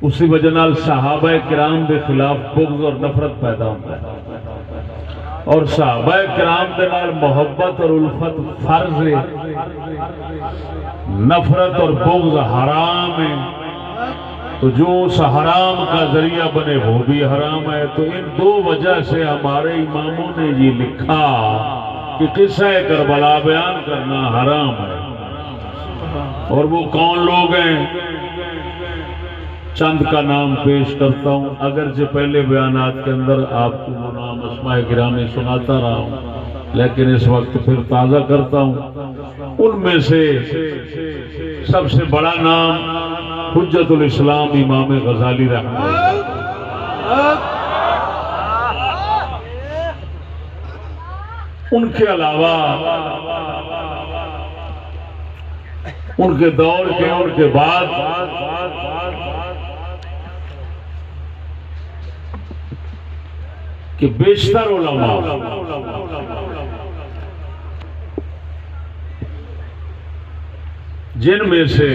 اسی وجہ نال صحابہ کرام دے خلاف بغض اور نفرت پیدا ہوتا ہے، اور صحابہ کرام دے نال محبت اور الفت فرض ہے، نفرت اور بغض حرام ہے، تو جو اس حرام کا ذریعہ بنے وہ بھی حرام ہے۔ تو ان دو وجہ سے ہمارے اماموں نے یہ لکھا کہ قصہ کربلا بیان کرنا حرام ہے۔ اور وہ کون لوگ ہیں؟ چند کا نام پیش کرتا ہوں، اگرچہ پہلے بیانات کے اندر آپ کو وہ نام اسماء گرامی سناتا رہا ہوں، لیکن اس وقت پھر تازہ کرتا ہوں۔ ان میں سے سب سے بڑا نام حجت الاسلام امام غزالی رحمہ اللہ۔ ان کے علاوہ ان کے دور کے، ان کے بعد کہ بیشتر علماء جن میں سے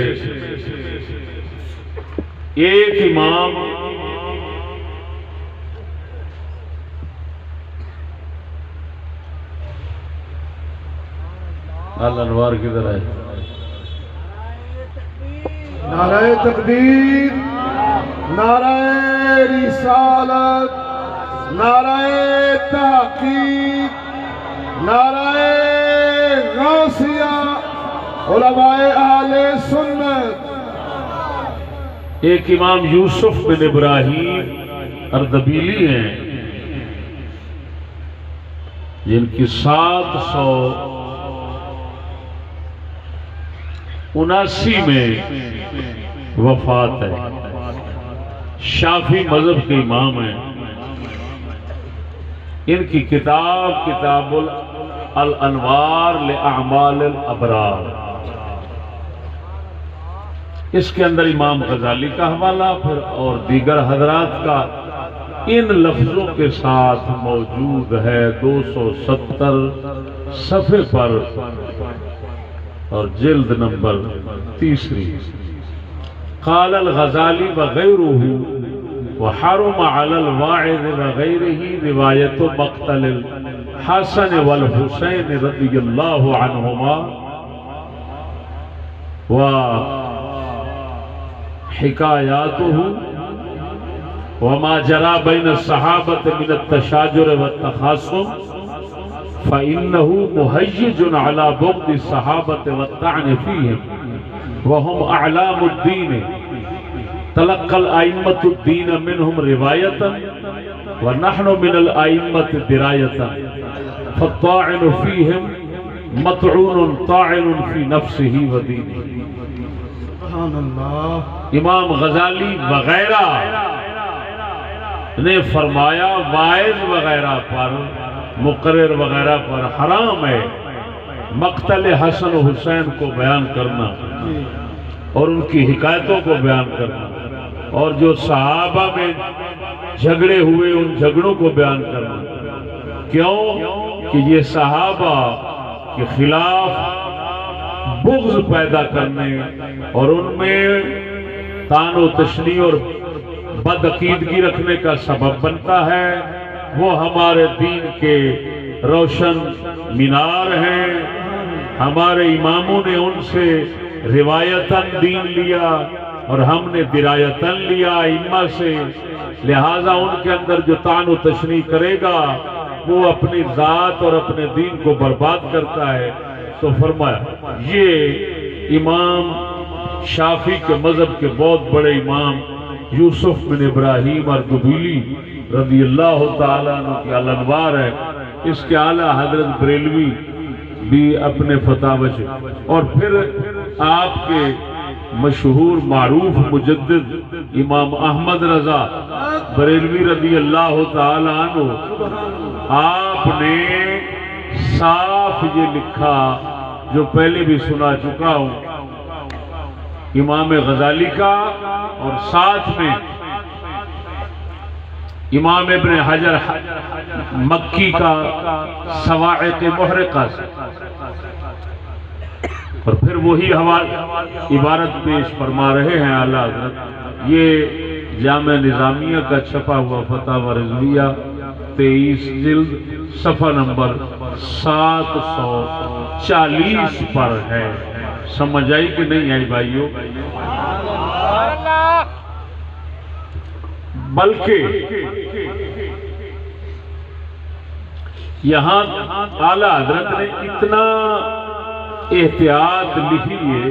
ایک امام الانوار کدھر ہے؟ نعرہ تکبیر، نعرہ رسالت، نعرہ تحقیق، نعرہ غوثیہ، علماء اہل سنت۔ ایک امام یوسف بن ابراہیم اردبیلی ہیں، جن کی 779 میں وفات ہے، شافعی مذہب کے امام ہیں۔ ان کی کتاب الانوار لاعمال الابرار، اس کے اندر امام غزالی کا حوالہ پھر اور دیگر حضرات کا ان لفظوں کے ساتھ موجود ہے 270 صفحے پر اور جلد نمبر 3۔ قال الغزالی وغیرہ وحرم علی الواعظ وغیرہ روایت مقتل الحسن والحسین رضی اللہ عنہما حکایاتہ وما جرى بين الصحابة من التشاجر والتخاصم فإنه مهيج على بغض الصحابة والطعن فيهم وهم أعلام الدين تلقى الأئمة الدين منهم رواية ونحن من الأئمة دراية فالطاعن فيهم مطعون طاعن في نفسه ودينه۔ امام غزالی وغیرہ نے فرمایا واعظ وغیرہ پر، مقرر وغیرہ پر حرام ہے مقتل حسن و حسین کو بیان کرنا اور ان کی حکایتوں کو بیان کرنا، اور جو صحابہ میں جھگڑے ہوئے ان جھگڑوں کو بیان کرنا۔ کیوں کہ یہ صحابہ کے خلاف بغض پیدا کرنے اور ان میں طعن و تشنیع اور بدعقیدگی رکھنے کا سبب بنتا ہے۔ وہ ہمارے دین کے روشن مینار ہیں، ہمارے اماموں نے ان سے روایتاً دین لیا اور ہم نے درایتاً لیا ائمہ سے، لہذا ان کے اندر جو طعن و تشنیع کرے گا وہ اپنی ذات اور اپنے دین کو برباد کرتا ہے۔ تو فرمایا یہ امام شافعی کے مذہب کے بہت بڑے امام یوسف بن ابراہیم اردبیلی رضی اللہ تعالیٰ عنہ کی الانوار ہے، اس کے اعلیٰ حضرت بریلوی بھی اپنے فتاوی سے، اور پھر آپ کے مشہور معروف مجدد امام احمد رضا بریلوی رضی اللہ تعالیٰ عنہ، آپ نے صاف یہ لکھا جو پہلے بھی سنا چکا ہوں امام غزالی کا، اور ساتھ میں امام ابن حجر مکی کا صواعق محرقہ سے، اور پھر وہی عبارت پیش فرما رہے ہیں اعلیٰ حضرت، یہ جامع نظامیہ کا چھپا ہوا فتاوی رضویہ 23 جلد صفحہ نمبر 740 پر ہے۔ سمجھ آئی کہ نہیں آئی بھائیو؟ بلکہ یہاں اعلیٰ حضرت نے اتنا احتیاط لکھی ہے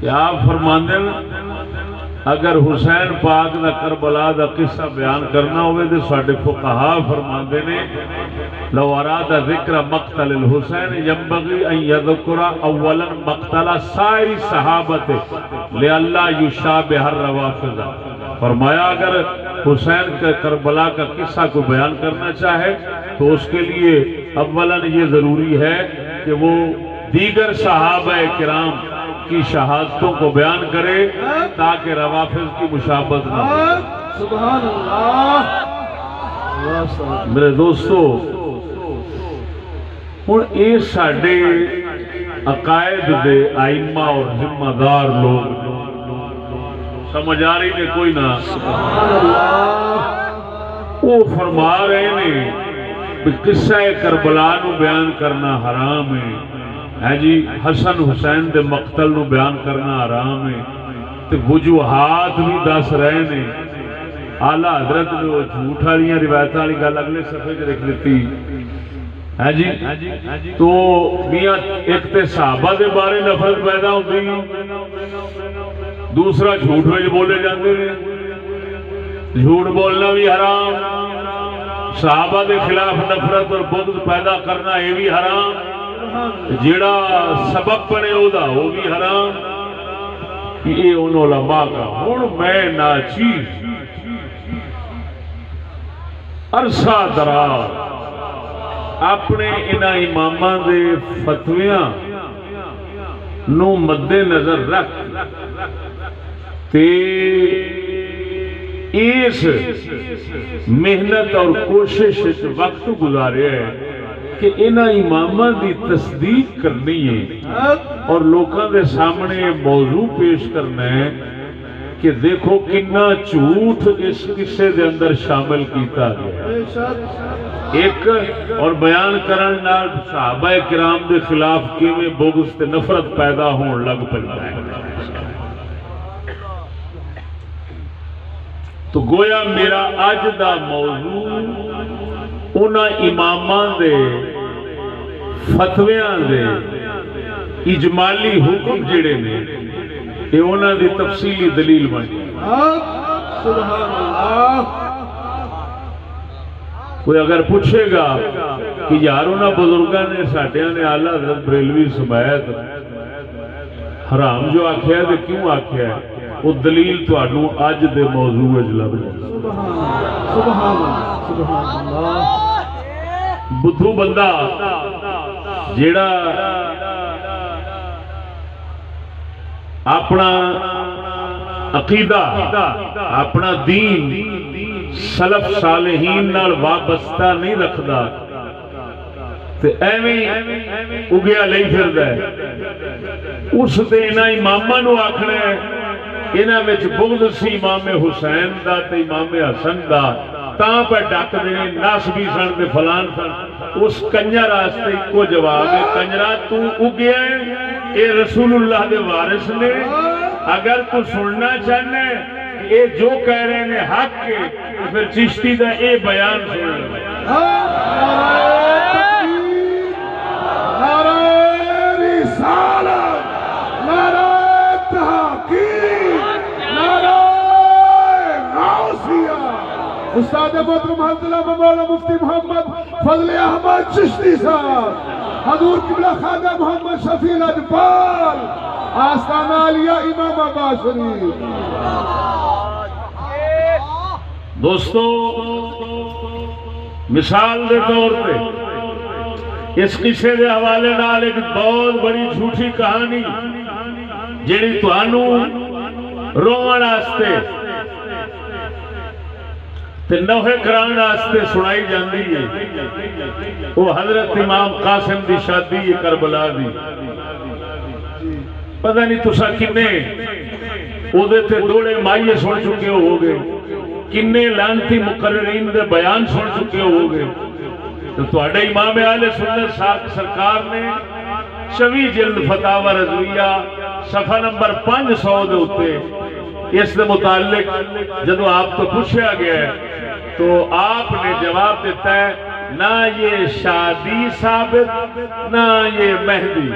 کہ آپ فرماندے ہیں اگر حسین پاک دا کربلا دا قصہ بیان کرنا ہوئے تو ساڈے فقہا فرماندے نے لو اراد ذکر مقتل الحسین ينبغي ان يذكر اولا مقتل سائر صحابت لئلا يشابه الروافض۔ فرمایا اگر حسین کے کربلا کا قصہ کو بیان کرنا چاہے تو اس کے لیے اولا یہ ضروری ہے کہ وہ دیگر صحابہ کرام کی شہادتوں کو بیان کرے تاکہ روافض کی مشابہت نہ ہو۔ سبحان اللہ۔ میرے دوستو ہن اے ساڈے عقائد دے ائمہ اور ذمہ دار لوگ سمجھ آ رہی نے کوئی نہ؟ وہ فرما رہے ہیں کہ قصہ کربلا نو بیان کرنا حرام ہے، جی حسن حسین دے مقتل نو بیان کرنا حرام ہے، تے وجوہات بھی دس رہے نے۔ اعلیٰ حضرت نے وہ جھوٹ والی روایتاں والی گل اگلے صفحے وچ لکھ دتی ہے جی۔ تو میاں ایک تے صحابہ دے بارے نفرت پیدا ہوندی، دوسرا جھوٹ وچ بولے جاندے نے، جھوٹ بولنا بھی حرام، صحابہ دے خلاف نفرت اور بغض پیدا کرنا یہ بھی حرام، جیڑا سبب بنے اودا وہ بھی حرام۔ یہ ان علماء کا ہن میں ناچیز عرصہ دراز اپنے انہاں اماماں دے فتویاں نو مد نظر رکھ تے اس محنت اور کوشش وقت گزارے ہے کہ انہاں اماماں دی تصدیق کرنی ہے اور لوکاں دے سامنے موضوع پیش کرنا ہے کہ دیکھو کتنا جھوٹ اس قصے دے اندر شامل کیتا گیا ہے۔ ایک اور بیان کرن نال صحابہ کرام دے خلاف کیویں بغض تے نفرت پیدا ہون لگ پیندا ہے۔ تو گویا میرا اج دا موضوع انہاں اماماں دے فتویاں دے اجمالی حکم جڑے نے یہ انہاں دی تفصیلی دلیل بن جائے۔ سبحان اللہ۔ کوئی اگر پوچھے گا کہ یار انہاں بزرگاں نے ساڈیاں نے اعلیٰ حضرت بریلوی سمیت حرام جو آکھیا ہے تو کیوں آکھیا ہے، وہ دلیل تانوں اج دے موضوع وچ لب جائے۔ سبحان اللہ۔ بدھو بندہ جیڑا اپنا عقیدہ اپنا دین سلف صالحین نال وابستہ نہیں رکھدا تے ایویں اگیا لئی پھردا ہے، اس تے انہاں اماماں نو آکھنا ہے انہاں وچ بغض سی امام حسین دا تے امام حسن دا تاں پہ ڈک دینے ناسبی سن تے فلان سن۔ اس کنجر واسطے کو جواب ہے کنجرا تو اگیا ہے، اے رسول اللہ دے وارث نے، اگر تو سننا چاہنا ہے اے جو کہہ رہے ہیں حق کے تو پھر چشتی دا اے بیان سن لے۔ نعرہ رسالت، نعرہ تحقیق، نعرہ غوثیہ۔ استاد محترم حضرت علامہ مولانا مفتی محمد فضل احمد چشتی صاحب، حضور قبلہ خواجہ محمد شفیع الاجپال، آستانہ عالیہ امام آباد شریف۔ دوستو مثال دے طور پہ اس قصے دے حوالے نال ایک بہت بڑی جھوٹی کہانی جیڑی تانوں روون واسطے تے نوحے کران واسطے سنائی جاندی ہے، وہ حضرت امام قاسم دی شادی ہے کربلا دی۔ پتہ نہیں تسا کنے او دے تے دوڑے مائیے سن چکے ہو گے، کنے لانتی مقررین دے بیان سن چکے ہو گے، تو تواڈے امام اہل سنت سرکار نے 24 جلد فتاوی رضویہ صفحہ نمبر 500 دے اتے اس دے متعلق جدو آپ تو پوچھا گیا ہے تو آپ نے جواب دیتا ہے نہ یہ شادی ثابت نہ یہ مہدی۔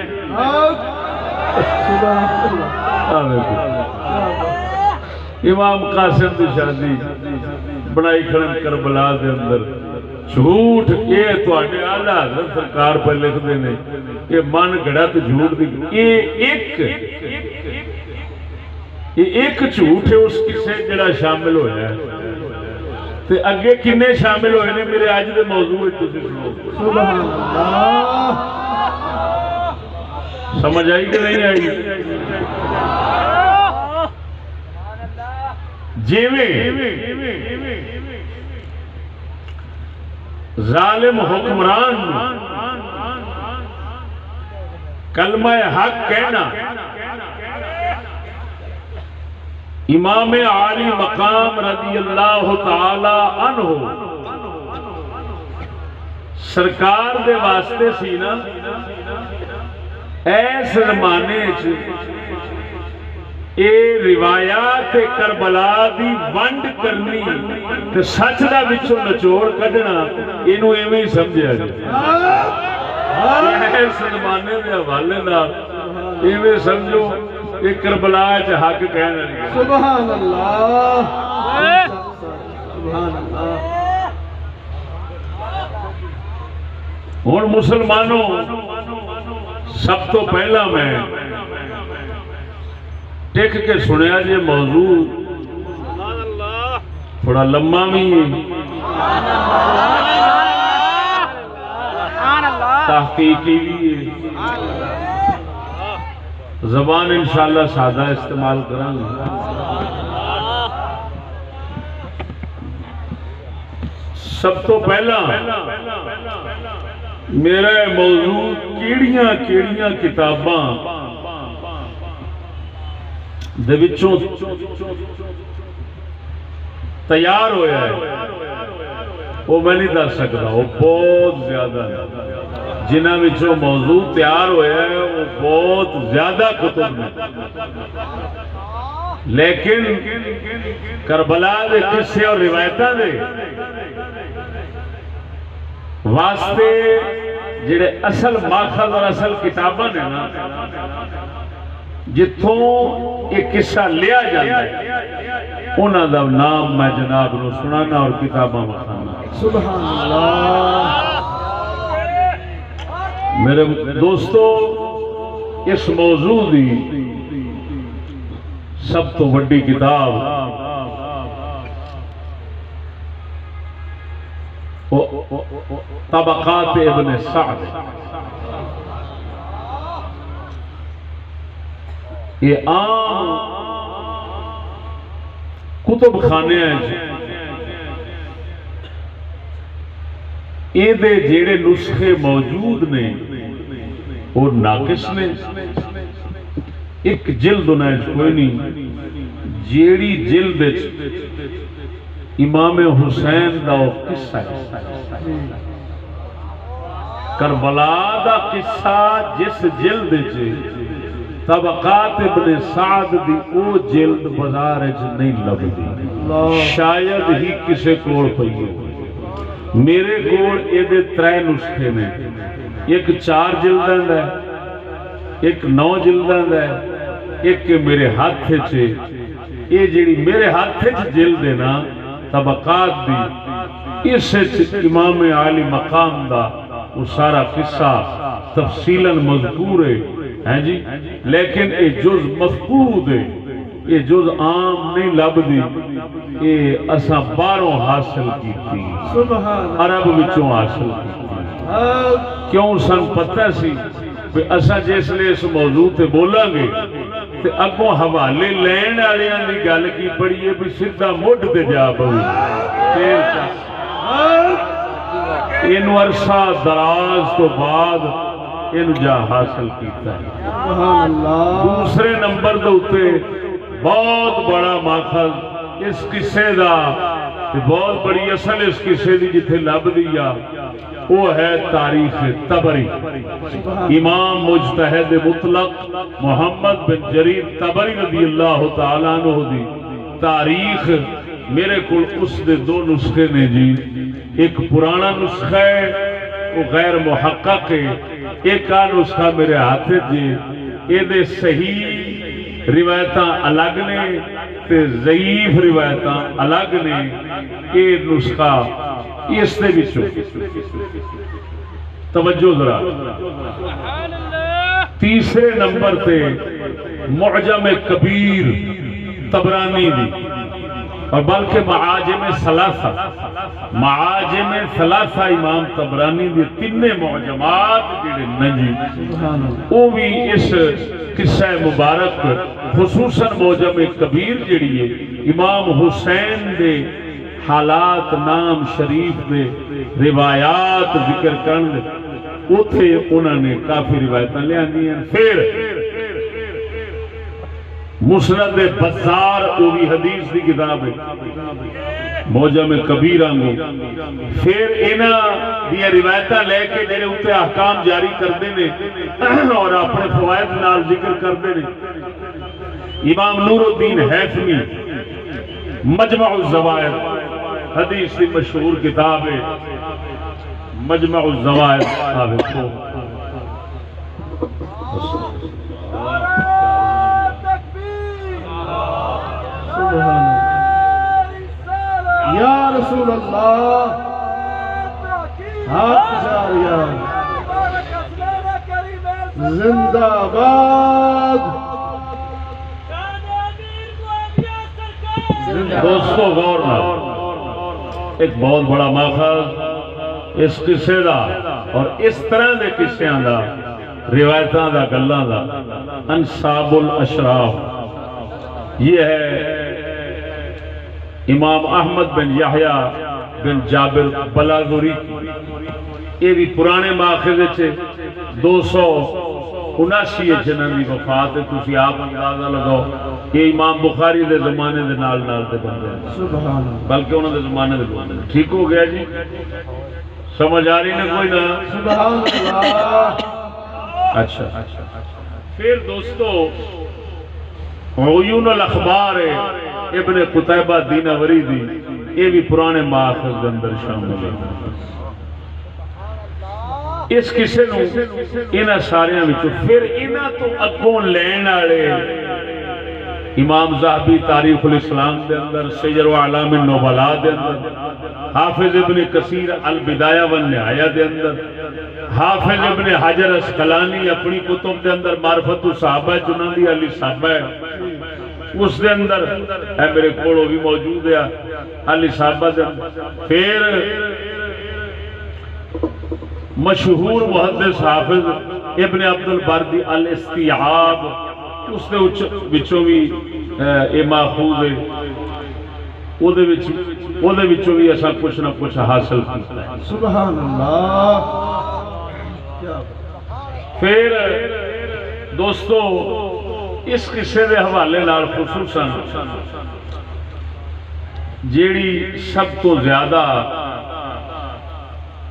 امام قاسم دی شادی بنائی کھڑن کربلا دے اندر، جھوٹ یہ تو اعلیٰ حضرت سرکار پر لکھ دینے، یہ من گڑا تو جھوٹ دی، یہ ایک جھوٹ ہے اس کسے جڑا شامل ہویا ہے، تے اگے کنے شامل ہوئے نے میرے آج دے موضوع ہے تجھے سنو۔ سبحان اللہ، سمجھ آئی کہ نہیں آئی؟ ظالم حکمران کلمہ حق کہنا، امام عالی مقام رضی اللہ تعالی عنہ سرکار دے واسطے سی نا، ایس زمانے اے روایات کربلا دی ونڈ کرنی تے سچ دا وچوں نچوڑ کڈنا، اینو ایویں ہی سمجھیا جائے۔ ایس زمانے دے حوالے نال ایویں سمجھو کہ کربلا وچ حق کہنا نہیں۔ سبحان اللہ، سبحان اللہ۔ ہن مسلمانوں سب تو پہلا میں ٹک کے سنیا جی موضوع تھوڑا لمبا بھی ہے، تحقیقی بھی ہے، زبان انشاءاللہ سادہ استعمال کریں گے۔ سب تو پہلا میرا موضوع کیڑیاں کتاباں دے وچوں تیار ہویا ہے وہ میں نہیں دس سکتا، وہ بہت زیادہ جنہاں وچوں موضوع تیار ہویا ہے وہ بہت زیادہ کتب میں، لیکن کربلا دے قصے اور روایتاں دے واسطے جڑے اصل ماخذ اور اصل کتاباں نے نا، جتوں ایک قصہ لیا جاتا ہے انہاں دا نام میں جناب نو سنانا اور کتاباں بخانا۔ سبحان اللہ۔ میرے دوستو، اس موضوع دی سب تو بڑی کتاب طبقات ابن سعد، یہ عام کتب خانے ہیں، یہ دے جیڑے نسخے موجود نے وہ ناقص نے، ایک جلد انہیں کوئی نہیں، جیڑی جلد امام حسین دا قصہ ہے، کربلا دا قصہ جس جلد طبقات ابن سعد دی او جلد بازار نہیں لبدی، شاید ہی کسے کوڑ پئی ہو۔ میرے کوڑ ایدے 3 نسخے نے، ایک 4 جلداں دا ہے، ایک 9 جلداں دا ہے، ایک میرے ہاتھ چھے، یہ جڑی میرے ہاتھ چھ جلد ہے نا طبقات دی، اس امام عالی مقام دا وہ سارا قصہ تفصیلاً مذکور ہے جی، لیکن یہ جز مفقود ہے، یہ جز عام نہیں لب دی، یہ اساں باہروں حاصل کی تھی، عرب وچوں حاصل کی تھی۔ کیوں سن پتہ سی کہ اساں جس لئے اس موضوع تے بولا گے تے اگوں حوالے لین آلیاں دی گل کی پڑی ہے بھی سدھا مڈ تے جا پوی، انو عرصہ دراز تو بعد انو جا حاصل کیتا ہے۔ دوسرے نمبر دوتے بہت بڑا ماخذ اس قصے دا، بہت بڑی اصل اس قصے دی جتھے لب دیا وہ ہے تاریخ طبری۔ امام مجتہد مطلق محمد بن جریر طبری رضی اللہ تعالیٰ عنہ دی تاریخ میرے کو اس دے دو نسخے نے جی، ایک پرانا نسخہ ہے وہ غیر محقق ہے، ایک آ نسخہ میرے ہاتھ جی، یہ دے صحیح روایتاں الگ نے تے ضعیف روایتاں الگ نے۔ یہ نسخہ اس دے وچوں توجہ ذرا تیسرے نمبر تے معجم کبیر طبرانی دی، اور بلکہ معاجم ثلاثہ امام طبرانی دی تینے معجمات جڑے نجی وہ بھی اس قصہ مبارک خصوصاً معجم کبیر جڑی ہے امام حسین دے حالات نام شریف دے روایات ذکر کرنے اتھے انہوں نے کافی روایتاں لے آندی ہیں۔ پھر مسند بزار وہ بھی حدیث دی کتاب ہے معجم کبیر آنگو، پھر انہاں دی روایتاں لے کے جڑے اتنے احکام جاری کردے نے اور اپنے فوائد نال ذکر کردے نے۔ امام نور الدین حیثمی مجمع الزوائد حدیث کی مشہور کتاب ہے مجمع الزوائد، یا رسول اللہ حق جاریہ زندہ باد۔ دوستو غور نہ ایک بہت بڑا ماخذ اس قصے دا اور اس طرح دے قصیاں دا روایتاں دا گلاں دا انساب الاشراف، یہ ہے امام احمد بن یحییٰ بن جابر بلاغوری، یہ بھی پرانے ماخذ چھے 279 جنہاں دی وفات ہے، تسی آپ اندازہ لگاؤ یہ امام بخاری دے زمانے دے نال دے بندے ہیں، بلکہ انہوں دے زمانے دے بندے ہیں۔ ٹھیک ہو گیا جی، سمجھ آ رہی نے کوئی نہ؟ سبحان اللہ۔ اچھا پھر دوستو عیون الاخبار ابن قتیبہ دینوری دی، یہ بھی پرانے ماخذ اندر شامل ہے۔ اس قصے نو انہاں ساریاں وچوں پھر انہاں تو اگوں لین والے امام ذہبی تاریخ الاسلام دے اندر، سیر و اعلام النبلاء دے اندر، حافظ ابن کثیر البدایہ والنہایہ دے اندر، حافظ ابن حجر اسقلانی اپنی کتب دے اندر معرفت الصحابہ جنہاں دی علی صحابہ ہے اس دے اندر ہے، میرے کوڑوں بھی موجود ہے علی صحابہ دے اندر۔ پھر مشہور محدث حافظ ابن عبد البر دی الاستیعاب، اس دے وچوں بھی اے ماخوذ ہے، او دے وچوں بھی ایسا کچھ نہ کچھ حاصل کیتا ہے۔ سبحان اللہ۔ پھر دوستو اس قصے دے حوالے نال خصوصاً جیڑی سب تو زیادہ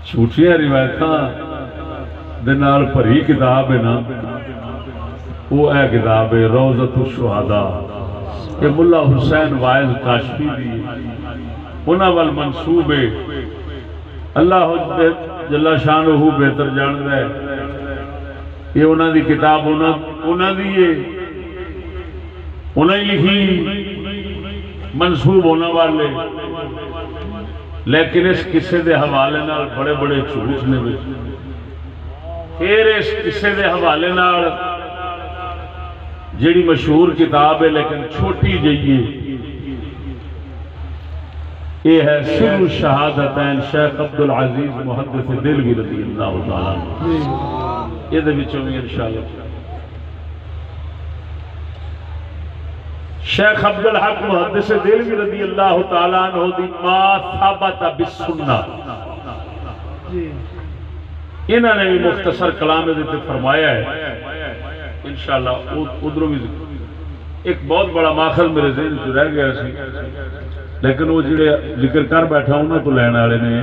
جھوٹیاں روایتاں دے نال بھری کتاب ہے نا، وہ اے کتاب ہے روضۃ الشہداء، یہ ملا حسین وائز کاشفی دی، انہاں وال منسوب ہے، اللہ جل شانہ بہتر جاندا ہے، یہ انہاں دی کتاب انہاں دی ہے، انہاں ہی لکھی منسوب ہونا والے، لیکن اس قصے دے حوالے نال بڑے بڑے جھوٹ نے۔ پھر اس قصے دے حوالے نال جیڑی مشہور کتاب ہے لیکن چھوٹی جئیے، یہ ہے سر الشہادتین شیخ عبدالعزیز محدث دہلوی رضی اللہ تعالیٰ عنہ، یہ دے وچوں بھی انشاءاللہ شیخ عبدالحق محدث دہلوی رضی اللہ تعالیٰ عنہ دی ما ثابت بالسنہ، انہوں نے بھی مختصر کلام دیتے فرمایا ہے، انشاءاللہ ادھروں بھی ایک بہت بڑا ماخذ میرے ذہن چ رہ گیا سی، لیکن وہ جڑے ذکر کر بیٹھا انہوں تو لین والے نے،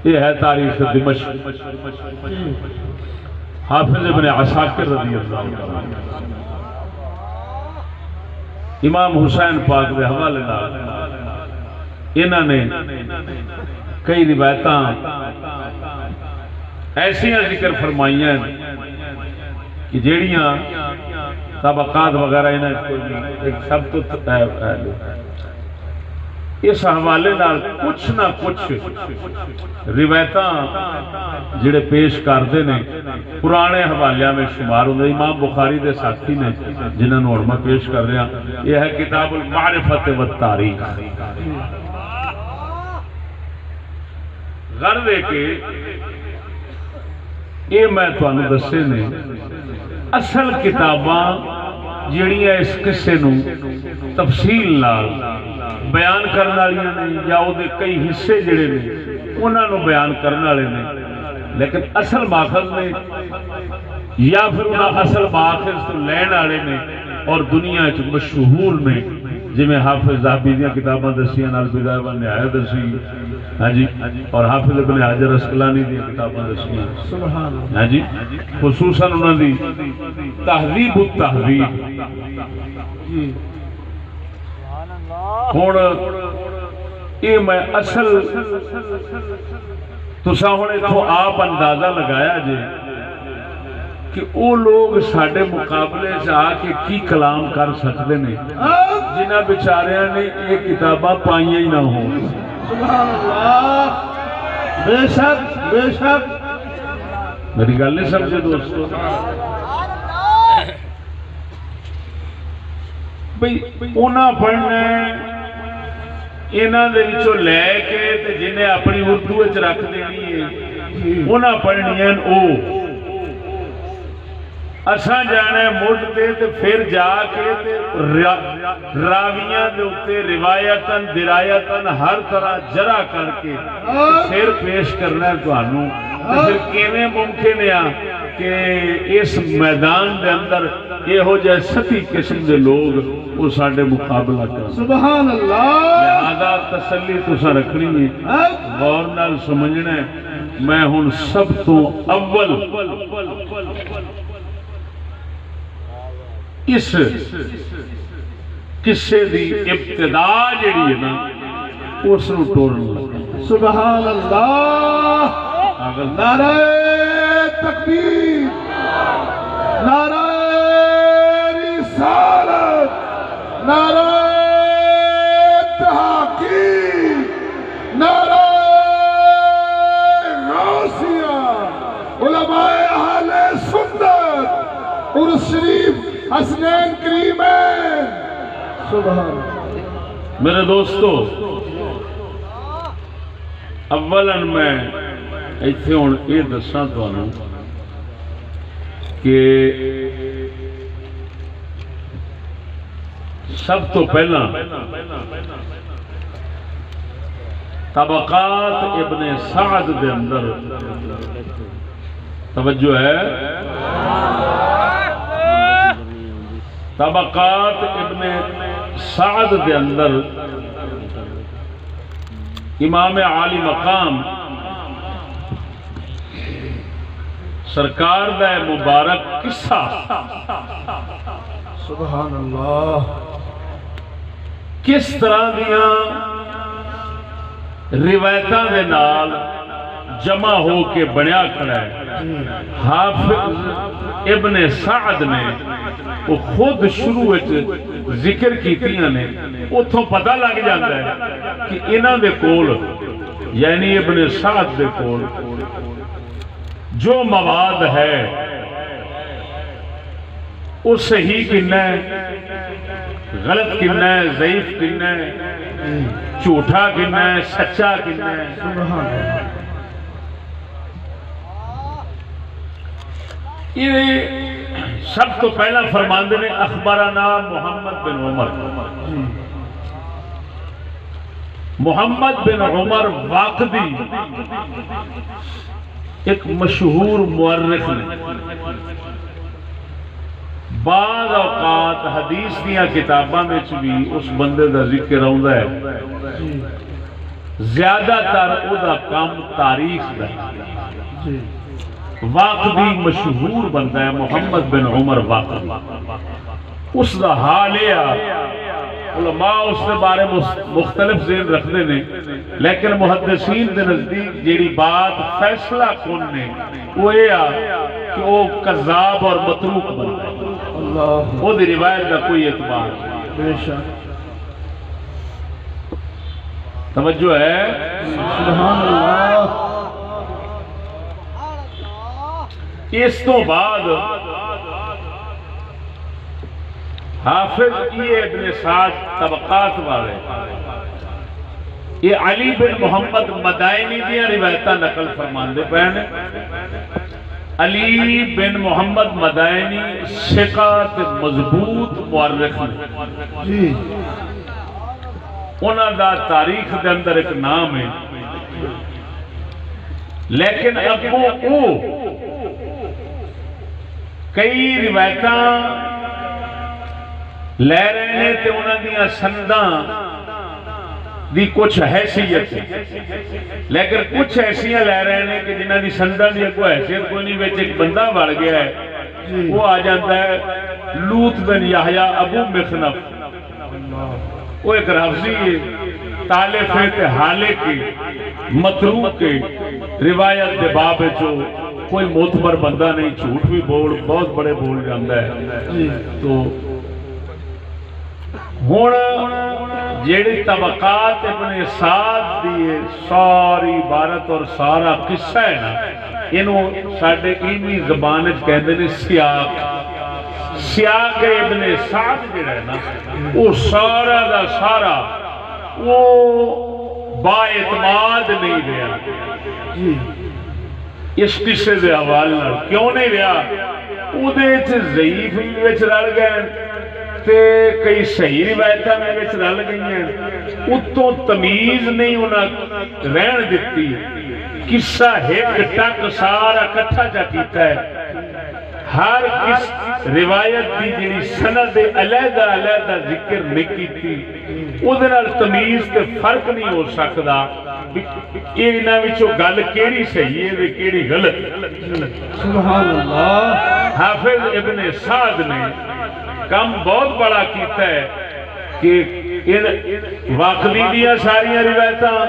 یہ ہے تاریخ دمشق، حافظ ابن عساکر رضی اللہ عنہ امام حسین پاک دے حوالے نال انہوں نے کئی روایتاں ایسیاں ذکر فرمائیاں کہ جیڑیاں طبقات وغیرہ انہیں ایک سب تو اس حوالے نال کچھ نہ کچھ روایتاں جڑے پیش کرتے ہیں پرانے حوالے میں شمار ہوتے۔ امام بخاری دے ساتھی نے جنہوں نے میں پیش کر رہا، یہ ہے کتاب المعرفت والتاریخ۔ غرض ہے کہ یہ میں تمہیں دسے نے اصل کتاباں جڑیاں اس قصے نو تفصیل نال بیان کرنے والی نے یا وہ کئی حصے جڑے نے انہاں نو بیان کرنے والے نے، لیکن اصل ماخذ نے یا پھر انہاں اصل ماخذ تو لین والے نے اور دنیا وچ مشہور نے، جویں حافظ ذہبی دیاں کتاباں دسیاں نال بدایہ و نہایہ دسی، ہاں جی، اور حافظ ابن حجر عسقلانی دیاں کتاباں دسیاں، سبحان اللہ، ہاں جی، خصوصاً انہاں دی تہذیب التہذیب۔ ہن یہ میں اصل تساں ہن اتھوں آپ اندازہ لگایا جے کہ وہ لوگ ساڈے مقابلے سے آ کے کی کلام کر سکتے ہیں جنہاں بیچاریاں نے یہ کتاباں پائیاں ہی نہ ہوں۔ سبحان اللہ، بے شک بے شک، میری گل نہیں سمجھے دوستو؟ بھئی انہاں پڑھنا انہاں دے وچوں لے کے تے جنہیں اپنی اردو وچ رکھ دینی ہے انہاں پڑھنی ہیں او، اساں جانے مڑ دے تے پھر جا کے تے راویاں دے اتے روایتاً درایتاً ہر طرح جرح کر کے پھر پیش کرنا ہے تو آنو، پھر کیویں ممکن ہے کہ اس میدان دے اندر یہ ہو جائے ستی قسم دے لوگ وہ ساڑھے مقابلہ کریں۔ سبحان اللہ، لہذا تسلی تو سا رکھنی ہے، غور نال سمجھنا ہے۔ میں ہن سب تو اول اس قصے دی ابتدا جڑی ہے نا اس نو ٹورن لگا۔ سبحان اللہ، نعرہ تکبیر، نعرہ رسالت، نعرہ تحقیق، نعرہ غوثیہ، علماء اہل سنت، عرس شریف، حسنین کریمین۔ سبحان میرے دوستو، اولاً میں ایتھے ہوں یہ دساں تانوں کہ سب تو پہلا طبقات ابن سعد دے اندر توجہ ہے، طبقات ابن سعد دے اندر امام عالی مقام سرکار دا مبارک قصہ، سبحان اللہ، کس طرح دیاں روایتاں دے نال جمع ہو کے بنیا کھڑا ہے۔ حافظ ابن سعد نے وہ خود شروع ذکر کیتیاں نے، اتھوں پتہ لگ جاتا ہے کہ انہاں دے کول یعنی ابن سعد دے کول جو مواد ہے وہ صحیح کنا ہے، غلط کنا ہے، ضعیف کنا ہے، جھوٹا کنا ہے، سچا کنا ہے۔ یہ سب تو پہلا فرماندے نے اخبرنا محمد بن عمر۔ محمد بن عمر واقدی ایک مشہور مورخ نے، بعض اوقات حدیث دیاں کتاباں میں بھی اس بندے دا ذکر آਉਂਦਾ ہے، زیادہ تر او دا کام تاریخ دا واقعی مشہور بندہ ہے محمد بن عمر واقعی، اس دا حال ہے علماء اس کے بارے مختلف ذہن رکھتے ہیں، لیکن محدثین دے نزدیک جیڑی بات فیصلہ کن نے وہ یہ کہ وہ کذاب اور متروک بندہ ہے، وہ دی روایت کا کوئی اعتبار نہیں۔ توجہ ہے؟ سبحان اللہ۔ اس تو بعد حافظ یہ ابن سعد طبقات والے یہ علی بن محمد مدائنی دیا روایتاں نقل فرماندے پہنے۔ علی بن محمد مدائنی ثقات مضبوط مورخ نے، انہاں دا تاریخ دے اندر ایک نام ہے، لیکن اگوں او کئی روایتاں لے رہے ہیں تے انہاں دیاں سنداں دی کچھ حیثیت ہے، لیکن کچھ ایسیاں لے رہے ہیں کہ جنہاں دی سنداں دی کوئی حیثیت کوئی نہیں، وچ ایک بندہ بڑھ گیا ہے، وہ آ جاتا ہے لوط بن یحییٰ ابو مخنف، وہ ایک رافضی ہے، تالف ہے تے حالے کے متروک کے روایت دے باب جو کوئی معتبر بندہ نہیں، جھوٹ بھی بہت بڑے بول جاندہ ہے۔ تو ہون جیڑی طبقات ابن سعد دی ساری عبارت اور سارا قصہ ہے نا، انہوں ساڑھے علمی زبان کہندے نے سیاق، سیاق ابن سعد جڑا ہے نا وہ سارا دا سارا وہ با اعتماد نہیں رہا اس قصے دے حوالے نال۔ کیوں نہیں رہا؟ او دے وچ ضعیف بھی وچ رل گئے تے کئی صحیح روایتاں میں وچ رل گئی ہیں، اتوں تمیز نہیں انہاں رہن دتی، قصہ ایک ٹک سارا کٹھا جا کیتا ہے، ہر کس روایت دی جڑی سند علیحدہ علیحدہ ذکر نہیں کیتی، اودے نال تمیز تے فرق نہیں ہو سکدا کہ انہاں وچوں گل کیڑی صحیح ہے تے کیڑی غلط۔ سبحان اللہ۔ حافظ ابن سعد نے کم بہت بڑا کیتا ہے کہ واقعی دیا ساریاں روایتاں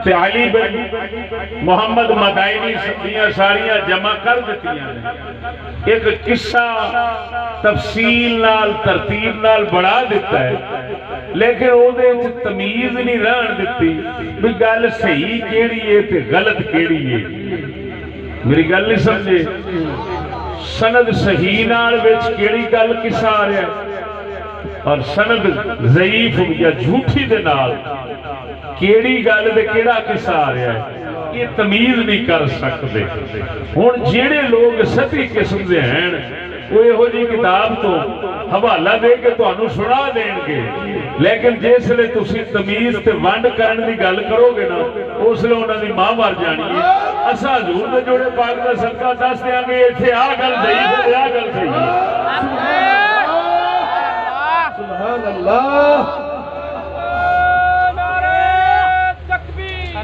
تے علی بن محمد مدائنی دیا ساریاں جمع کر دیتی ہیں، ایک قصہ تفصیل نال ترتیب نال بڑھا دیتا ہے، لیکن وہ تمیز نہیں رہن دیتی بھی گل صحیح کیڑی ہے تے غلط کیڑی ہے۔ میری گل نہیں سمجھے؟ سند صحیح نال وچ کیڑی گل قصہ آ رہا ہے اور سند ضعیف یا جھوٹی دے نال کیڑی گل تے کیڑا قصہ آ رہا ہے، یہ تمیز نہیں کر سکتے۔ ہن جڑے لوگ سطحی قسم دے ہیں وہ یہو جی کتاب تو حوالہ دے کے تانوں سنا دین گے، لیکن جس لے تسی تمیز تے ونڈ کرن دی گل کرو گے نا اس لے انہاں دی ماں مر جانی ہے۔ اساں حضور دے جوڑے پاک دا صدقہ دس دیاں گے ایتھے آ گل صحیح ہے آ گل صحیح ہے۔ سبحان اللہ۔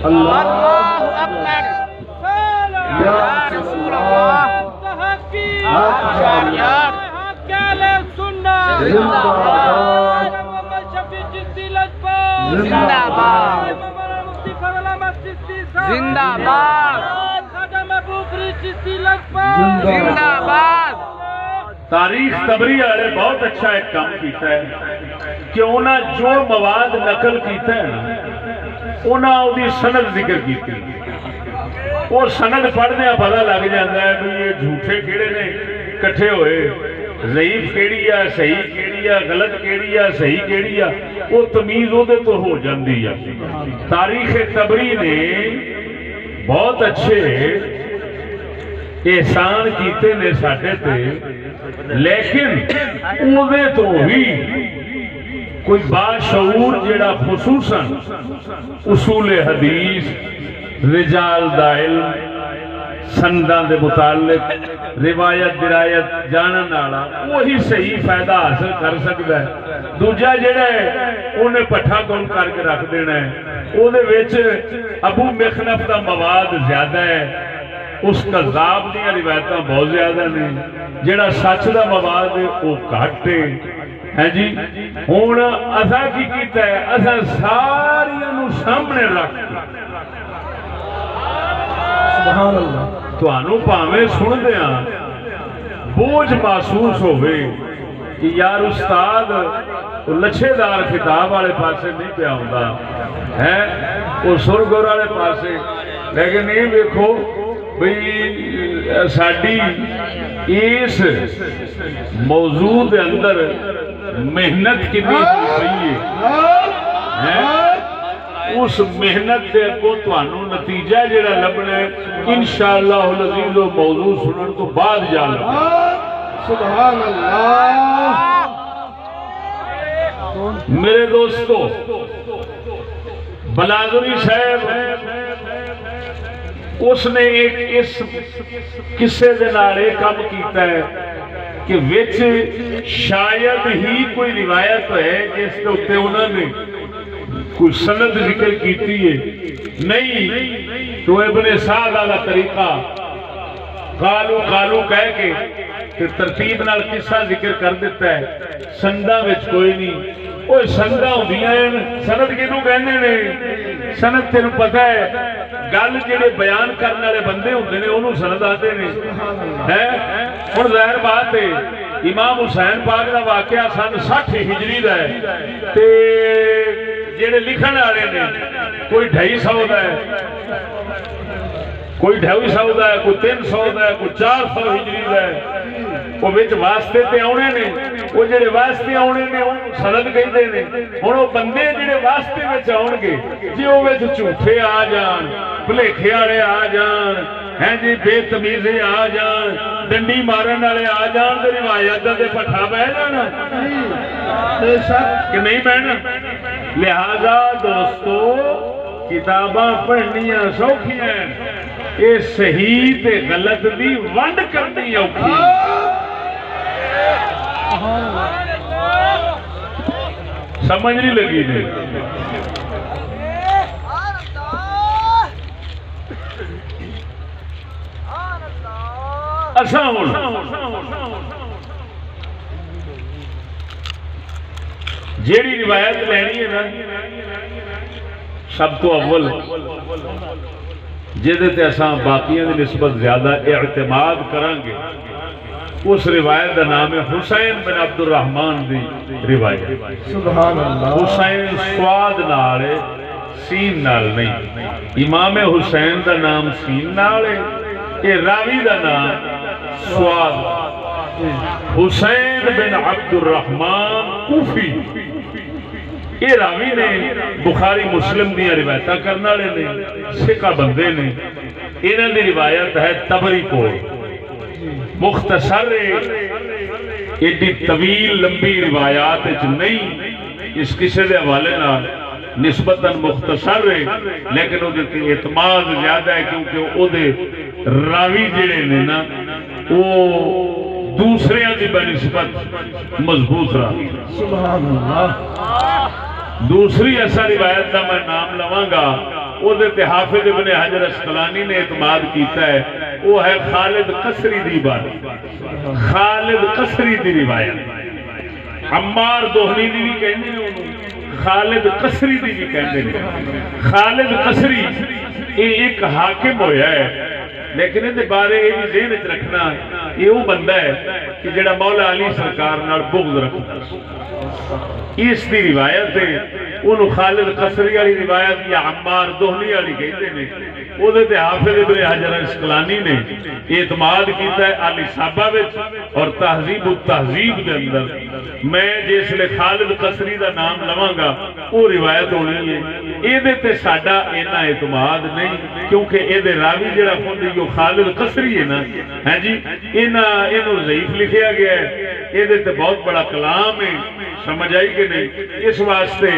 اللہ اکبر۔ یا رسول اللہ۔ زندہ باد۔ تاریخ تبری والے بہت اچھا ایک کام کیتا ہے کہ انہاں جو مواد نقل کیتا ہے نا انہاں دی سند ذکر کیتی، اور سند پڑھنے پتہ لگ جاتا ہے کہ یہ جھوٹے کیڑے نے کٹھے ہوئے، ضعیف کیڑی ہے صحیح کیڑی ہے، غلط کیڑی ہے صحیح کیڑی ہے، وہ تمیز اودے تو ہو جاندی ہے۔ تاریخ تبری نے بہت اچھے احسان کیتے نے ساڈے تے، لیکن اودے تو بھی کوئی باشعور جڑا خصوصاً اصول حدیث، رجال دا علم، سنداں دے متعلق روایت درایت جانن والا وہی صحیح فائدہ حاصل کر سکتا ہے. دوجا جڑا ہے انہیں پٹھا گل کر کے رکھ دینا ہے. وہ ابو مخنف کا مواد زیادہ ہے, اس کذاب دیا روایتاں بہت زیادہ نے, جڑا سچ دا مواد ہے وہ گھٹ ہے جی. ہوں اصا کی کیتا ہے, اصا سارا سامنے رکھ سبحان اللہ تھانوں پاویں سندیا بوجھ محسوس ہوئے کہ یار استاد لچھے دار خطاب والے پاسے نہیں پیا ہوندا ہے, وہ سرگور والے پاسے. لیکن یہ دیکھو بھئی ساڈی اس موضوع دے اندر محنت کتنی ہوئی ہے, اس محنت دے اگوں تھانوں نتیجہ جڑا لبنا ہے انشاءاللہ العزیز و موضوع سنن تو بعد جا لبنا. سبحان اللہ. میرے دوستو, بلادری صاحب اس نے ایک اس قصے دے نال ایک کام کیتا ہے کہ وچ شاید ہی کوئی روایت ہے جس کے اوپر انہوں نے کوئی سند ذکر کیتی ہے نہیں, تو ابن سعد والا طریقہ قالو قالو کہہ کے ترتیب نال قصہ ذکر کر دیتا ہے, سنداں وچ کوئی نہیں. وہ سنداں ہوندیاں ہیں, سند کینوں کہندے نے؟ سند تینوں پتہ ہے گل جڑے بیان کرنے والے بندے ہوندے نے انہوں سند آتے ہیں. ہن ظاہر بات ہے امام حسین پاک دا واقعہ سن 60 ہجری دا ہے, تے جڑے لکھن والے نے کوئی 250 دا ہے, کوئی 250 دا ہے, کوئی 300 دا ہے, کوئی 400 ہجری دا ہے. وہ وچ واسطے تے آنے نے, وہ جڑے واسطے آنے نے سند کہندے نے. ہن وہ بندے جڑے واسطے وچ آن گے جی وہ وچ جھوٹے آ جان, بھلیکھے والے آ جان, ہیں جی بے تمیزے آ جان, ڈنڈی مارن والے آ جان, تے روایت دے پٹھا بہ جانا کہ نہیں بہنا. لہذا دوستو کتاباں پڑھنیاں سوکھیاں, یہ صحیح تے غلط دی ونڈ کرنی اوکھی. سمجھ نہیں لگی نہیں. اچھا ہوں جیڑی روایت لینی ہے نا سب تو اول جہدے تے اساں باقیاں دی نسبت زیادہ اعتماد کریں گے اس روایت کا نام ہے حسین بن عبد الرحمن دی روایت. سبحان اللہ. حسین سواد نال سین نال نہیں, امام حسین دا نام سین نال ہے, یہ راوی دا نام سواد. حسین بن عبد الرحمن کوفی, یہ راوی نے بخاری مسلم دیا روایتاں کرنے والے نے, ثقہ بندے نے. انہاں دی روایت ہے تبری کو, مختصر ایڈی طویل لمبی روایات نہیں, اس قصے دے حوالے نال نسبتاً مختصر ہے, لیکن وہ اعتماد زیادہ ہے کیونکہ وہ راوی جڑے نے نا وہ دوسرے کی بنسبت مضبوط رہا. سبحان اللہ. دوسری ایسا روایت کا میں نام لواں گا, وہ حافظ ابن حجر اسقلانی نے اعتماد کیتا ہے, وہ ہے خالد قصری دی بات. خالد قصری دی روایت عمار دوہنی دی بھی کہندے نے, خالد قصری دی بھی کہندے نے. خالد قصری یہ ایک حاکم ہویا ہے, لیکن اس بارے یہ بھی ذہن وچ رکھنا یہ وہ بندہ ہے کہ جڑا مولا علی سرکار نال بغض رکھتا. اس دی روایت ہے انہوں خالد قصری والی روایت یا عمار دوہنی والی کہتے ہیں. وہ حافظ ابن حجر اسقلانی نے اعتماد کیتا ہے علی صحابہ وچ اور تہذیب التہذیب دے اندر. میں جس لئے خالد قصری دا نام لواں گا وہ روایت ہونی ہے. یہ تے ساڈا اینا اعتماد نہیں کیونکہ یہ راوی جڑا خود جو خالد قصری ہے نا, ہے جی انہوں ضعیف لکھیا گیا ہے. یہ بہت بڑا کلام ہے، سمجھ آئی کہ نہیں؟ اس واسطے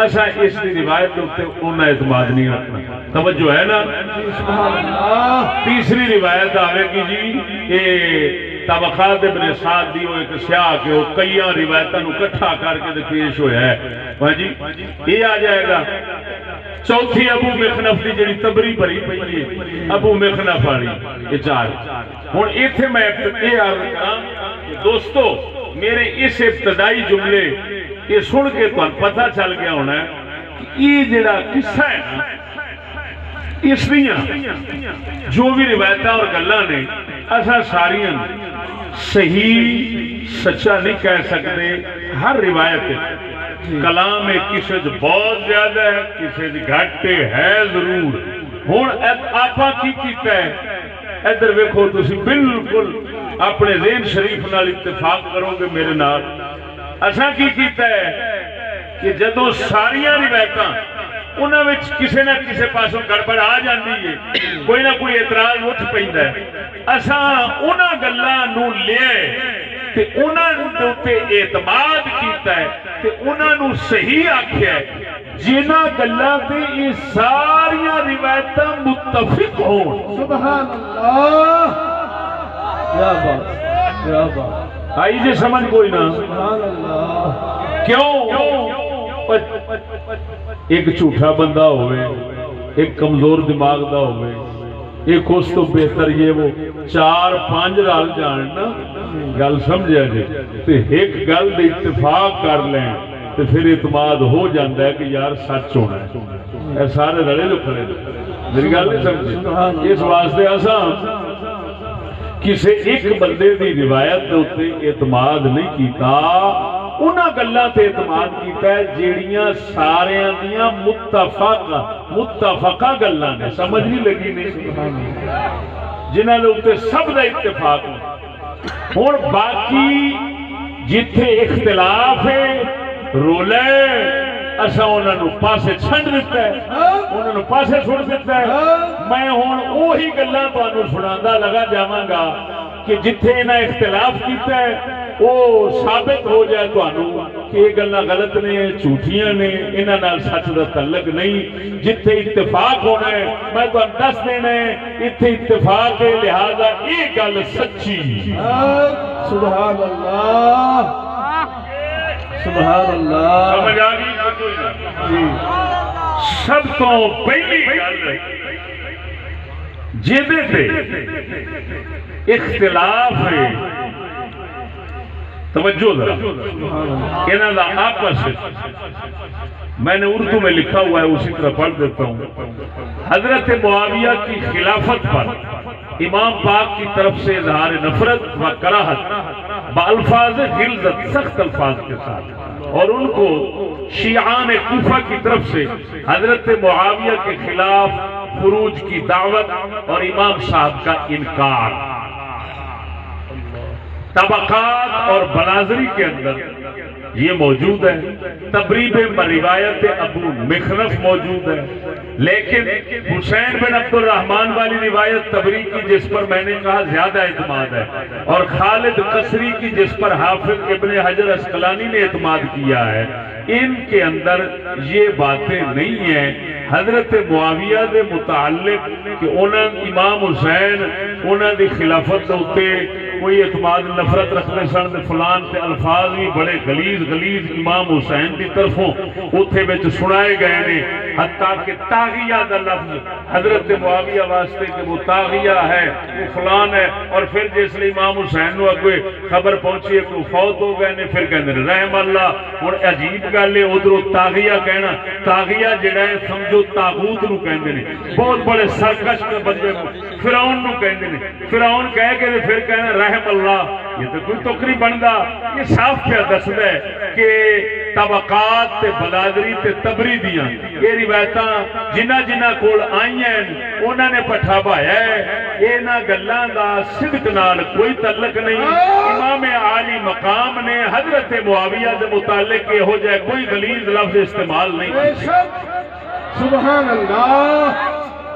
اسا اس کی روایت انہیں اعتماد نہیں رکھنا، توجہ ہے نا؟ تیسری روایت آئے گی جی، یہ طبقات ابن سعد دی وہ ایک سیاہ کہ وہ کئی روایتوں کٹھا کر کے پیش ہوا ہے جی، یہ آ جائے گا۔ چوتھی ابو مخنف کی جڑی تبری بھری پئی ہے، ابو مخنف والی، یہ چار۔ ہن ایتھے میں یہ عرض کراں کہ دوستو میرے اس ابتدائی جملے یہ سن کے تو پتہ چل گیا ہونا ہے کہ یہ جڑا قصہ ہے نا، اس لیے جو بھی روایتیں اور گلاں نے اساں ساریاں صحیح سچا نہیں کہہ سکتے، ہر روایت کلام کسی بہت زیادہ ہے، کسی گھٹ ہے ضرور۔ ہن آپا کی کیتا ہے، ادھر ویکھو تسی بالکل اپنے ذہن شریف نال اتفاق کرو گے میرے نال۔ اساں کی کیتا ہے کہ جدوں ساریاں روایتاں انہاں وچ کسی نہ کسی پاسوں گڑبڑ آ جاندی ہے، کوئی نہ کوئی اعتراض اٹھ پیندا ہے، اساں انہاں گلاں نوں لے تے انہاں دے تے اعتماد کیتا ہے تے انہاں نوں صحیح آکھیا ہے جنہاں گلاں تے یہ ساریاں روایتاں متفق ہون۔ سبحان اللہ، کیا بات کیا بات، آئی جے سمجھ کوئی نہ؟ سبحان اللہ۔ کیوں؟ ایک جھوٹا بندہ ہوئے، ایک کمزور دماغ دا ہوئے، ایک اس تو بہتر یہ وہ چار پانچ رال جاننا گل سمجھا جی تے ایک گل دے اتفاق کر لیں تے پھر اعتماد ہو جاندہ ہے کہ یار سچ ہونا ہے۔ اے سارے رڑے جو کھڑے میری گل نہیں سمجھے؟ اس واسطے اساں کسی ایک بندے دی روایت دے اوتے اعتماد نہیں کیتا، انہاں گلاں تے اعتماد کیتا ہے جیڑیاں ساریاں دیاں متفقہ گلاں نے، سمجھ نہیں لگی نہیں؟ جنہاں دے اوتے سب دا اتفاق ہے۔ ہن باقی جتھے اختلاف ہے رولے اساں انہاں نوں پاسے چھنڈ دیتا ہے، انہاں نوں پاسے چھوڑ دیتا ہے۔ میں ہن وہی گلاں تانوں سناندا لگا جاواں گا کہ جتھے انہاں اختلاف کیتا ہے وہ ثابت ہو جائے تانوں کہ یہ گلاں غلط نے، جھوٹیاں نے، انہاں نال سچ دا تعلق نہیں۔ جتھے اتفاق ہونا ہے میں تانوں دس دینا ہے اتھے اتفاق ہے، لہذا یہ گل سچی۔ سبحان اللہ، سبحان اللہ، سمجھ آ گئی؟ جی سب تو پہلی گل جیدے تے اختلاف ہے، توجہ ذرا انہاں دا آپس میں نے اردو میں لکھا ہوا ہے اسی طرح پڑھ دیتا ہوں۔ حضرت معاویہ کی خلافت پر امام پاک کی طرف سے اظہار نفرت و کراہت بالفاظ غلظت، سخت الفاظ کے ساتھ، اور ان کو شیعان کوفہ کی طرف سے حضرت معاویہ کے خلاف خروج کی دعوت اور امام صاحب کا انکار۔ طبقات اور بلازری کے اندر یہ موجود ہے، تبریب روایت ابو مخنف موجود ہے، لیکن حسین بن عبد الرحمن والی روایت تبری کی جس پر میں نے کہا زیادہ اعتماد ہے، اور خالد قصری کی جس پر حافظ ابن حجر اسقلانی نے اعتماد کیا ہے، ان کے اندر یہ باتیں نہیں ہیں حضرت معاویہ دے متعلق کہ انہوں امام حسین انہوں دی خلافت ہوتے کوئی اعتماد نفرت رکھنے سن دے فلان تے الفاظ بھی بڑے غلیظ امام حسین کی طرفوں اتھے وچ سنائے گئے نے، حتیٰ کہ طاغیہ دا لفظ حضرت معاویہ واسطے کہ وہ طاغیہ ہے، وہ فلان ہے، اور پھر جس لئے امام حسین نو اگوے خبر پہنچی ہے کہ وہ فوت ہو گئے نے، پھر کہنے رحم اللہ۔ اور عجیب گل ہے ادھروں طاغیہ کہنا، طاغیہ جڑا ہے سمجھو تاغوت نو کہندے نے، بہت بڑے سرکش بندے فرعون نو کہندے نے، فرعون کہہ کے پھر کہنا رحم اللہ، یہ تو کوئی ٹوکری بندا۔ یہ صاف پہ دسدا ہے کہ طبقات تے بلادری تے تبری دیاں یہ روایتاں جنہ کول آئیاں انہاں نے پٹھا بھایا ہے، انہاں گلاں دا صدق نال کوئی تعلق نہیں۔ امام عالی مقام نے حضرت معاویہ دے متعلق یہ ہو جائے کوئی غلیظ لفظ استعمال نہیں کیا۔ سبحان اللہ،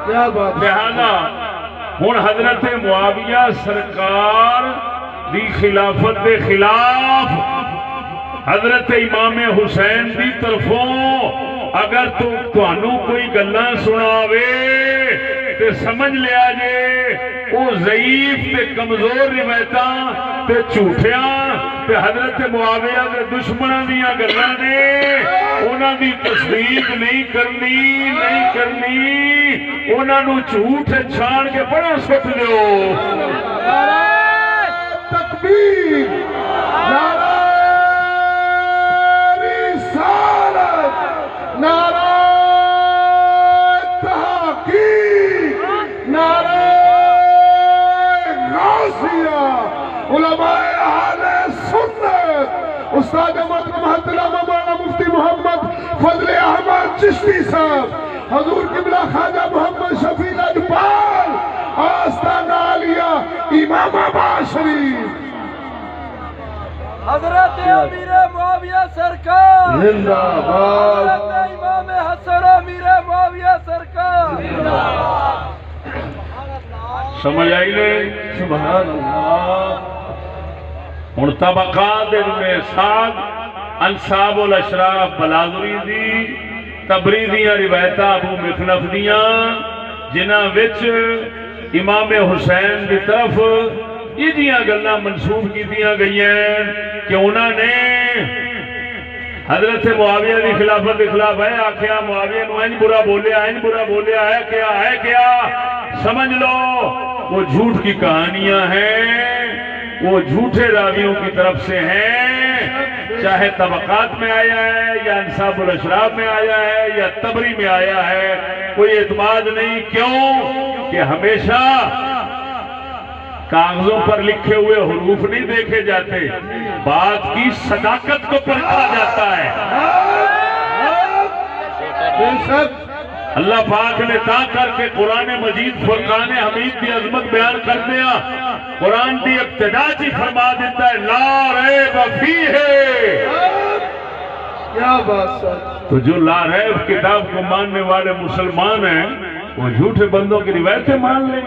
کیا بات۔ لہذا ہن حضرت معاویہ سرکار دی خلافت دے خلاف حضرت امام حسین دی طرفوں اگر تانوں کوئی گلاں سناوے تے سمجھ لیا جے وہ ضعیف تے کمزور روایتاں تے جھوٹیاں تے حضرت معاویہ دے دشمناں دیاں گلاں نے انہاں دی تصدیق نہیں کرنی انہاں نو جھوٹ چھان کے بڑا سٹ دیو تکبیر نعرہ رسالت نعرہ تحقیق نعرہ غوثیہ علماء اہل سنت استاد محترم حضرت مولانا مفتی محمد فضل احمد چشتی صاحب حضور قبلہ خواجہ محمد شفیع لاجپال آستانہ عالیہ امام آباد شریف حضرت امیر معاویہ سرکار زندہ باد حضرت امام حسن امیر معاویہ سرکار سمجھ آئی نہیں سبحان اللہ ہن طبقات میں سعد انصاب الاشراف بلادری دی تبری دیاں روایتاں ابو مخلف دیاں جنہاں وچ امام حسین دی طرف یہ گلاں منسوب کیتیاں گئیاں کہ انہوں نے حضرت معاویہ دی خلافت کے خلاف ہے آخیا معاویہ نو این برا بولیا ہے کیا سمجھ لو وہ جھوٹ کی کہانیاں ہیں وہ جھوٹے راویوں کی طرف سے ہیں چاہے طبقات میں آیا ہے یا انصاب الاشراف میں آیا ہے یا تبری میں آیا ہے کوئی اعتماد نہیں کیوں کہ ہمیشہ کاغذوں پر لکھے ہوئے حروف نہیں دیکھے جاتے بات کی صداقت کو پرکھا جاتا ہے اللہ پاک نے تا کر کے قرآن مجید فرقان حمید کی عظمت بیان کر دیا قرآن کی ابتدا جی فرما دیتا ہے لا ریب فیہ کیا بات سچ تو جو لا ریب کتاب کو ماننے والے مسلمان ہیں وہ جھوٹے بندوں کی روایتیں مان لیں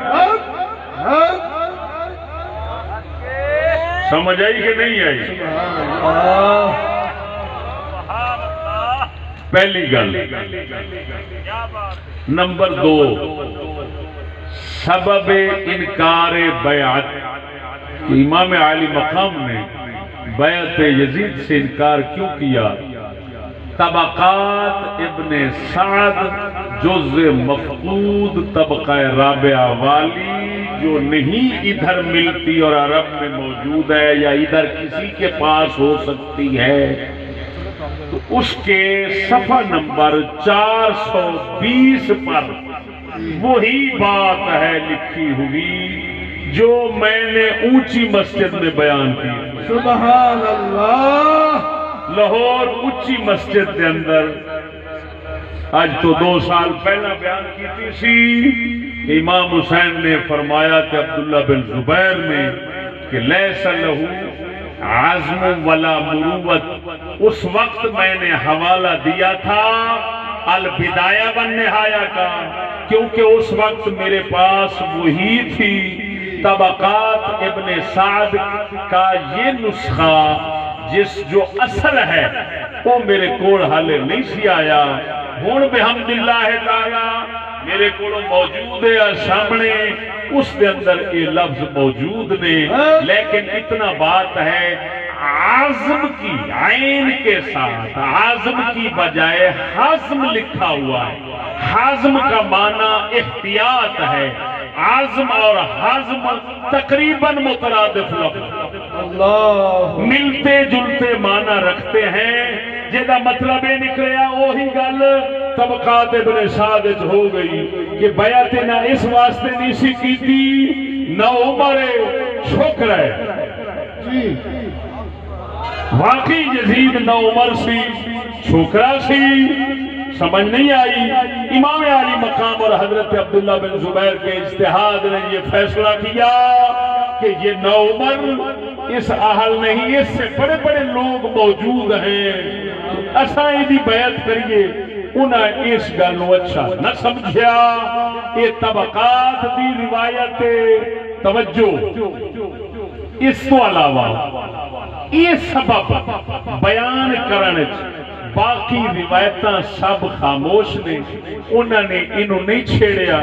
سمجھ آئی کہ نہیں آئی پہلی گل نمبر 2 سبب انکار بیعت امام عالی مقام نے بیعت یزید سے انکار کیوں کیا طبقات ابن سعد جز مفقود طبقہ رابعہ والی جو نہیں ادھر ملتی اور عرب میں موجود ہے یا ادھر کسی کے پاس ہو سکتی ہے تو اس کے صفحہ نمبر 420 پر وہی بات ہے لکھی ہوئی جو میں نے اونچی مسجد میں بیان کی سبحان اللہ لاہور اونچی مسجد کے اندر آج تو 2 سال پہلا بیان کی تھی امام حسین نے فرمایا کہ عبداللہ بن زبیر نے کہ لیس لہو عزم ولا مروت اس وقت میں نے حوالہ دیا تھا البدایہ والنہایہ کا کیونکہ اس وقت میرے پاس وہی تھی طبقات ابن سعد کا یہ نسخہ جو اصل ہے وہ میرے کوڑ حالے نہیں سی آیا ہون بحمداللہ تعالی میرے کوڑ موجود ہے سامنے اس کے اندر یہ لفظ موجود نے لیکن اتنا بات ہے عازم کی عین کے ساتھ عازم کی بجائے حازم لکھا ہوا ہے حازم کا معنی احتیاط ہے عازم اور حازم تقریباً مترادف لفظ اللہ ملتے جلتے معنی رکھتے ہیں جیدہ مطلب نکلیا وہی گل طبقات ابن سعد ہو گئی کہ بیعت نہ اس واسطے نہیں سی کی تھی نہ عمر چھوک رہے جی واقعی یزید نہ عمر سی چھوکرا سی سمجھ نہیں آئی امام عالی مقام اور حضرت عبداللہ بن زبیر کے اجتہاد نے یہ فیصلہ کیا کہ یہ نہ عمر اس اہل نہیں اس سے بڑے بڑے لوگ موجود ہیں اسائیں دی بیعت کریے انہیں اس گلوں اچھا نہ سمجھیا یہ طبقات دی روایت توجہ اس تو علاوہ یہ سبب بیان کرنے باقی روایتاں سب خاموش نے، انہوں نے انہوں نہیں چھیڑیا۔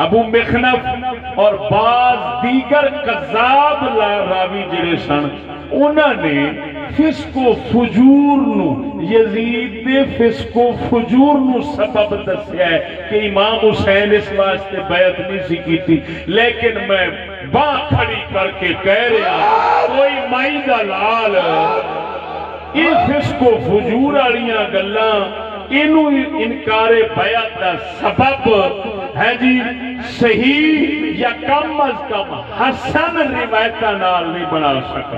ابو مخنف اور بعض دیگر کذاب راوی جڑے سن انہوں نے فسق و فجور نو، یزید نے فسق و فجور نو سبب دسیا ہے کہ امام حسین اس واسطے بیعت نہیں سی کیتی، لیکن میں باں کھڑی کر کے کہہ رہا کوئی مائی دا لال یہ فسق و فجور والیاں گلاں انہوں انکار بیعت دا سبب ہے جی صحیح یا کم از کم حسن روایتاں نال نہیں بنا سکتا۔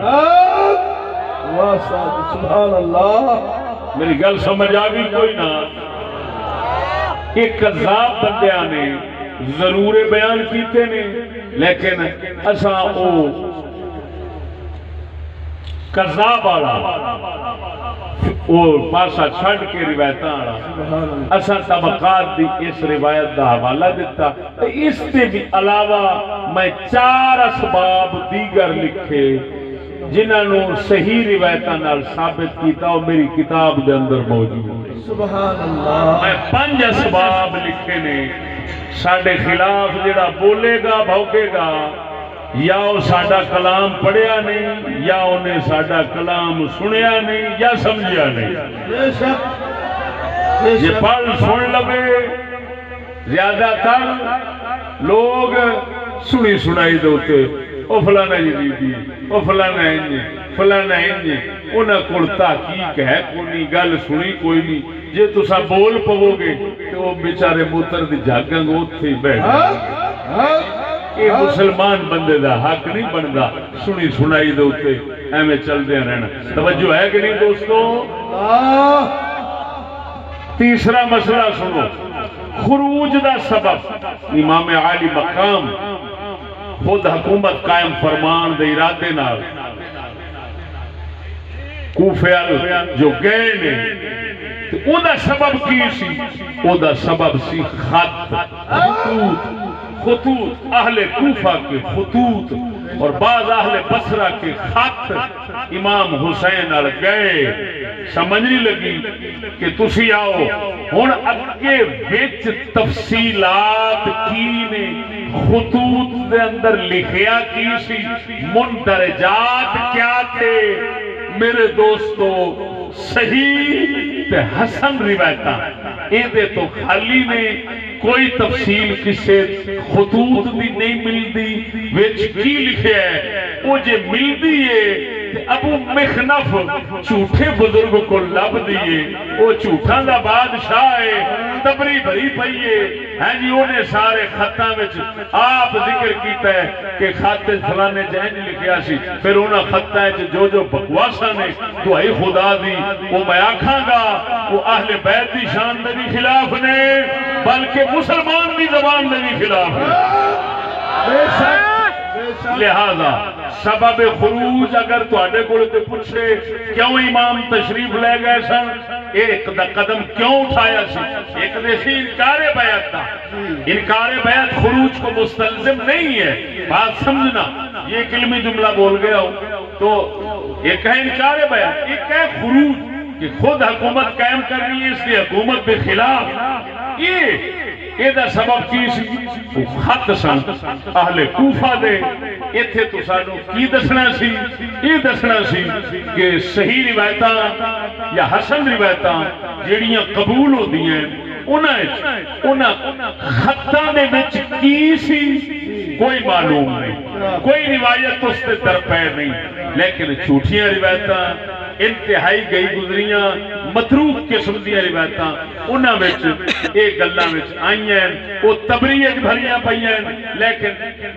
سبحان اللہ، میری گل سمجھ آ گئی کوئی نہ؟ ایک کذاب بندیاں نے ضرور بیان کیتے نے، لیکن اساں او کذاب والا وہ پاسا چھڑ کے روایتاں والا اساں طبقات دی اس روایت دا حوالہ دیتا۔ اس سے بھی علاوہ میں 4 اسباب دیگر لکھے جنہاں نو صحیح روایتاں نال ثابت کیتا اور میری کتاب دے اندر موجود ہے۔ سبحان اللہ، میں 5 اسباب لکھے نے ساڈے خلاف جڑا بولے گا بھوکے گا یا وہ ساڈا کلام پڑھیا نہیں یا انہیں ساڈا کلام سنیا نہیں یا سمجھیا نہیں۔ بے شک بے یہ شک، پڑھ سن لگے زیادہ تر لوگ سنی سنائی دوتے او فلانا جی او فلانا انجی فلانا انجی انہاں کول تحقیق ہے کوئی گل سنی کوئی نہیں، جے تسا بول پو گے تو وہ بیچارے موتر دی جاگاں گے اوتھے ہی بیٹھ۔ یہ مسلمان بندے دا حق نہیں بندا سنی سنائی دے اوتے ایویں چلدے رہنا۔ توجہ ہے کہ نہیں دوستو؟ تیسرا مسئلہ سنو، خروج دا سبب۔ امام عالی مقام خود حکومت قائم فرمان دے ارادے نال کوفے جو گئے نے او دا سبب کی سی؟ او دا سبب سی خطوط اہل کوفہ کے خطوط اور بعض اہل بصرہ کے خط امام حسین آل گئے، سمجھ نہیں لگی کہ تسی آؤ ہن اگے وچ تفصیلات کی نے خطوط دے اندر لکھیا کی سی، مندرجات کیا تھے؟ میرے دوستو صحیح تے حسن روایتاں اے دے تو خالی نے کوئی تفصیل کسے خطوط بھی نہیں ملدی وچ کی لکھے ہے وہ جے ملدی ہے ابو مخنف جھوٹے بزرگ کو لب دیئے وہ جھوٹاں دا بادشاہ ہے تبری بھری پئیے ہیں جی انہیں سارے خطاں وچ آپ ذکر کیتا ہے کہ خط فلانے جہن لکھیا سی، پھر انہاں خطاں وچ جو بکواساں نے دعائی خدا دی وہ میں آکھاں گا وہ اہل بیت دی شان دے بھی خلاف نے بلکہ مسلمان دی زبان دے بھی خلاف ہے۔ لہذا سبب خروج اگر تواڈے کول تے پوچھے کیوں امام تشریف لے گئے سن، ایک دا قدم کیوں اٹھایا سی؟ ایک دے سی انکار بیعت دا۔ انکار بیعت خروج کو مستلزم نہیں ہے، بات سمجھنا، یہ ایک علمی جملہ بول گیا ہوں تو ایک ہے انکار بیعت، ایک ہے خروج کہ خود حکومت قائم کر رہی ہے اس لیے حکومت کے خلاف۔ یہ دا سبب کی سی خط سن اہل کوفہ دے، ایتھے تو سانو کی دسنا سی؟ یہ دسنا سی کہ صحیح روایتاں یا حسن روایتاں جیڑیاں قبول ہوتی ہیں انہاں خطاں دے وچ کی سی کوئی معلوم نہیں، کوئی روایت اس تے درپے نہیں، لیکن جھوٹیاں روایتاں انتہائی گئی گزریاں متروک قسم دیاں روایتاں انہاں وچ ایک گلاں وچ آئیاں وہ تبری وچ بھریاں پئیاں، لیکن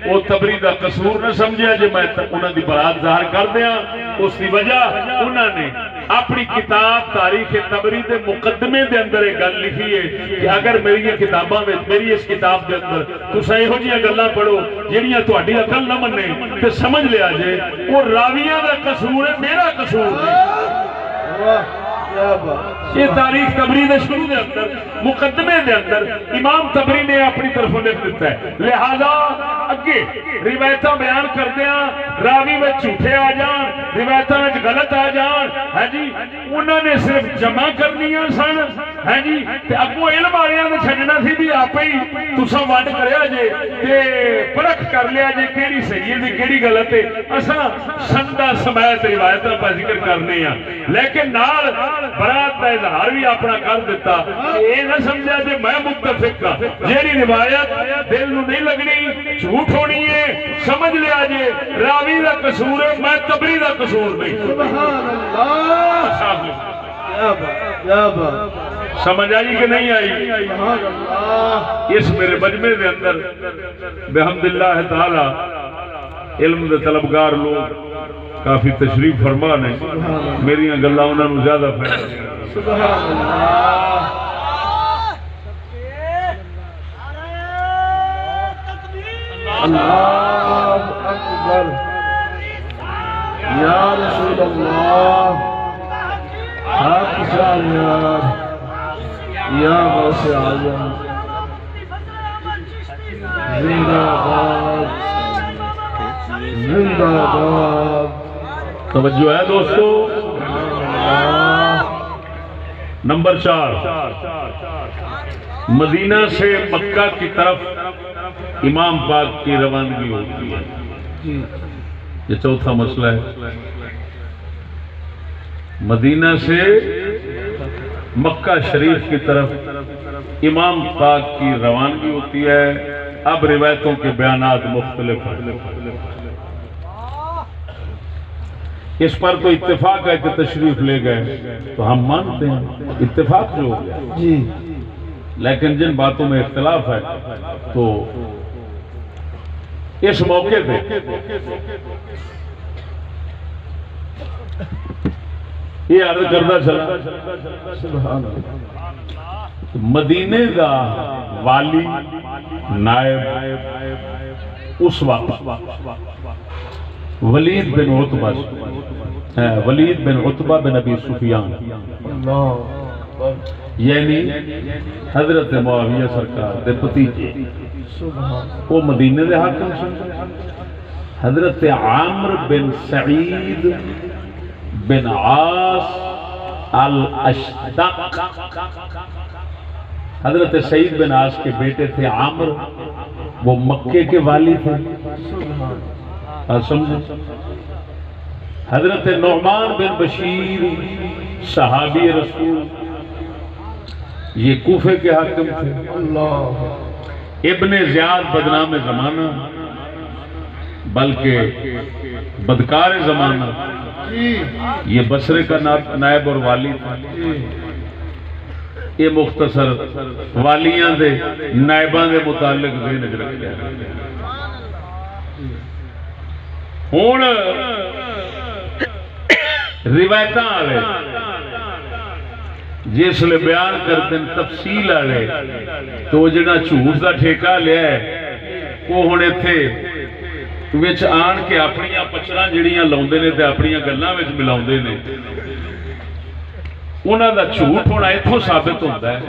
وہ تبری دا قصور نہ سمجھیا جے میں انہاں دی برات ظاہر کر دیاں۔ اس دی وجہ انہاں نے اپنی کتاب تاریخ تبری دے مقدمے دے اندر ایک گل لکھی ہے کہ اگر میری یہ کتاباں وچ میری اس کتاب دے اندر تساں ایہو جیاں گلاں پڑھو جڑیاں تہاڈی عقل نہ منے تے سمجھ لیا جے وہ راویاں دا قصور ہے، میرا قصور نہیں۔ یہ تاریخ تبری دے شروع دے اندر مقدمے دے اندر امام تبری نے اپنی طرف لکھ دیتا ہے. لہذا اگے روایتاں بیان کردے ہیں راوی وچ جھوٹے آ جان روایتاں وچ غلط آ جان ہاں جی انہاں نے صرف جمع کرنیاں سن ہاں جی تے اگوں علم والیاں نے چھڈنا سی بھی آپے ہی تساں ونڈ کریا جے تے پرکھ کر لیا جے کیڑی صحیح ہے تے کیڑی غلط ہے. اساں سندا سمیت روایتاں پہ ذکر کرنے ہیں لیکن نال برات دا اظہار بھی اپنا کر دیتا. یہ نہ سمجھا جے میں متفق ہاں جیڑی روایت دل نو نہیں لگنی جھوٹ ہونی ہے سمجھ لیا جے راوی دا قصور ہے میں تبری دا قصور نہیں. سبحان اللہ کیا بات سمجھ آئی کہ نہیں آئی؟ سبحان اللہ. اس میرے مجمع دے اندر بحمد اللہ تعالی علم دے طلبگار لوگ کافی تشریف فرما نے میری گلاں انہاں نوں زیادہ فائدہ سبحان اللہ. اللہ اکبر یا رسول اللہ حق شاہیار یا غوث اعظم زندہ باد زندہ باد. توجہ ہے دوستو. نمبر 4 مدینہ سے مکہ کی طرف امام پاک کی روانگی ہوتی ہے. یہ چوتھا مسئلہ ہے. مدینہ سے مکہ شریف کی طرف امام پاک کی روانگی ہوتی ہے. اب روایتوں کے بیانات مختلف ہیں. اس پر تو اتفاق ہے کہ تشریف لے گئے تو ہم مانتے ہیں اتفاق جو ہو گیا جی لیکن جن باتوں میں اختلاف ہے تو اس موقع پہ یہ عرض کردہ چلا سبحان اللہ. مدینے دا والی نائب اس وقت ولید بن عتبہ ولید بن عتبہ بن ابی سفیان یعنی حضرت معاویہ سرکار دے بھتیجے وہ مدینے دے حاکم سن. حضرت عامر بن سعید بن عاص الاشدق حضرت سعید بن عاص کے بیٹے تھے عامر وہ مکے کے والی تھے. سمجھے. حضرت نعمان بن بشیر صحابی رسول یہ کوفے کے حاکم تھے. ابن زیاد بدنام زمانہ بلکہ بدکار زمانہ یہ بصرے کا نائب اور والی تھا. یہ مختصر والیاں دے نائباں دے متعلق ذہن وچ رکھیا ہوں روایتاں والے جس لئے بیان کرتے ہیں تفصیل والے تو جڑا جھوٹ دا ٹھیکہ لیا ہے وہ ہونے تھے وچ آن کے اپنی پچراں جڑیاں لاؤندے نے تے اپنی گلاں وچ ملاؤندے نے انہاں دا جھوٹ ہونا ایتھوں ثابت ہوتا ہے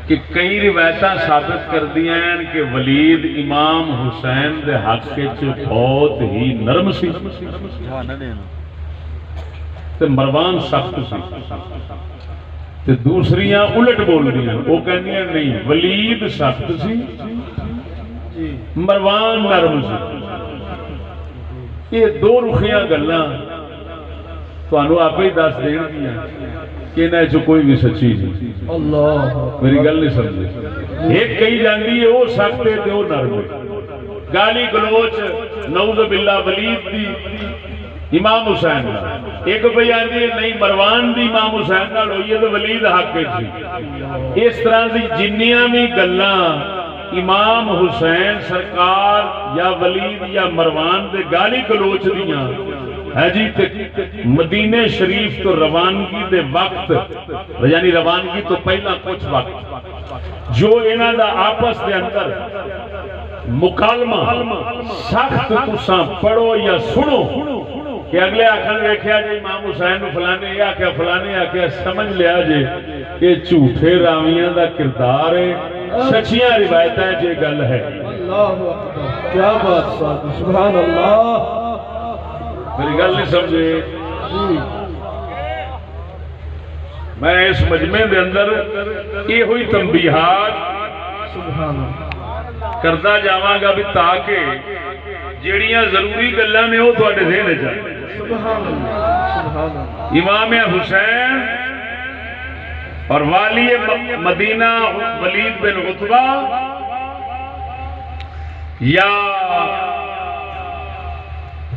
کہ کئی روایتاں ثابت کر دیا ہیں کہ ولید امام حسین دے حق وچ بہت ہی نرم سی تے مروان سخت سی تے دوسریاں الٹ بول رہی ہیں وہ کہندی ہیں نہیں ولید سخت سی مروان نرم سی. یہ دو رخیاں گلاں تانوں آپ ہی دس دین گیاں کہ انہاں چ کوئی بھی سچی نہیں. اللہ میری گل نہیں سمجھے. ایک کہی جاندی ہے وہ سخت ہے تے وہ نرم ہے. گالی گلوچ نعوذ باللہ ولید دی امام حسین دا ایک بھئی آندی ہے نہیں مروان دی امام حسین نال ہوئی ہے تے ولید حق سی. اس طرح دی جنیاں بھی گلاں امام حسین سرکار یا ولید یا مروان دے گالی گلوچ دیاں ہے جی مدینے شریف تو روانگی دے وقت یعنی روانگی تو پہلا کچھ وقت جو انہاں دا آپس دے اندر مکالمہ سخت تساں پڑھو یا سنو کہ اگلے آخر ویکھیا جی امام حسین نو فلانے یہ آخیا فلانے آخیا سمجھ لیا جی کہ جھوٹے راویاں دا کردار ہے سچیاں روایتاں جی گل ہے اللہ اکبر کیا بات صاحب سبحان اللہ میری گل نہیں سمجھے جی میں اس مجمع دے اندر یہ ہوئی تنبیہات سبحان اللہ کرتا جاواں گا بھی تاکہ جیڑیاں ضروری گلاں نے وہ تواڈے ذہن وچ آئیں سبحان اللہ سبحان اللہ امام حسین اور والی مدینہ ولید بن عتبہ یا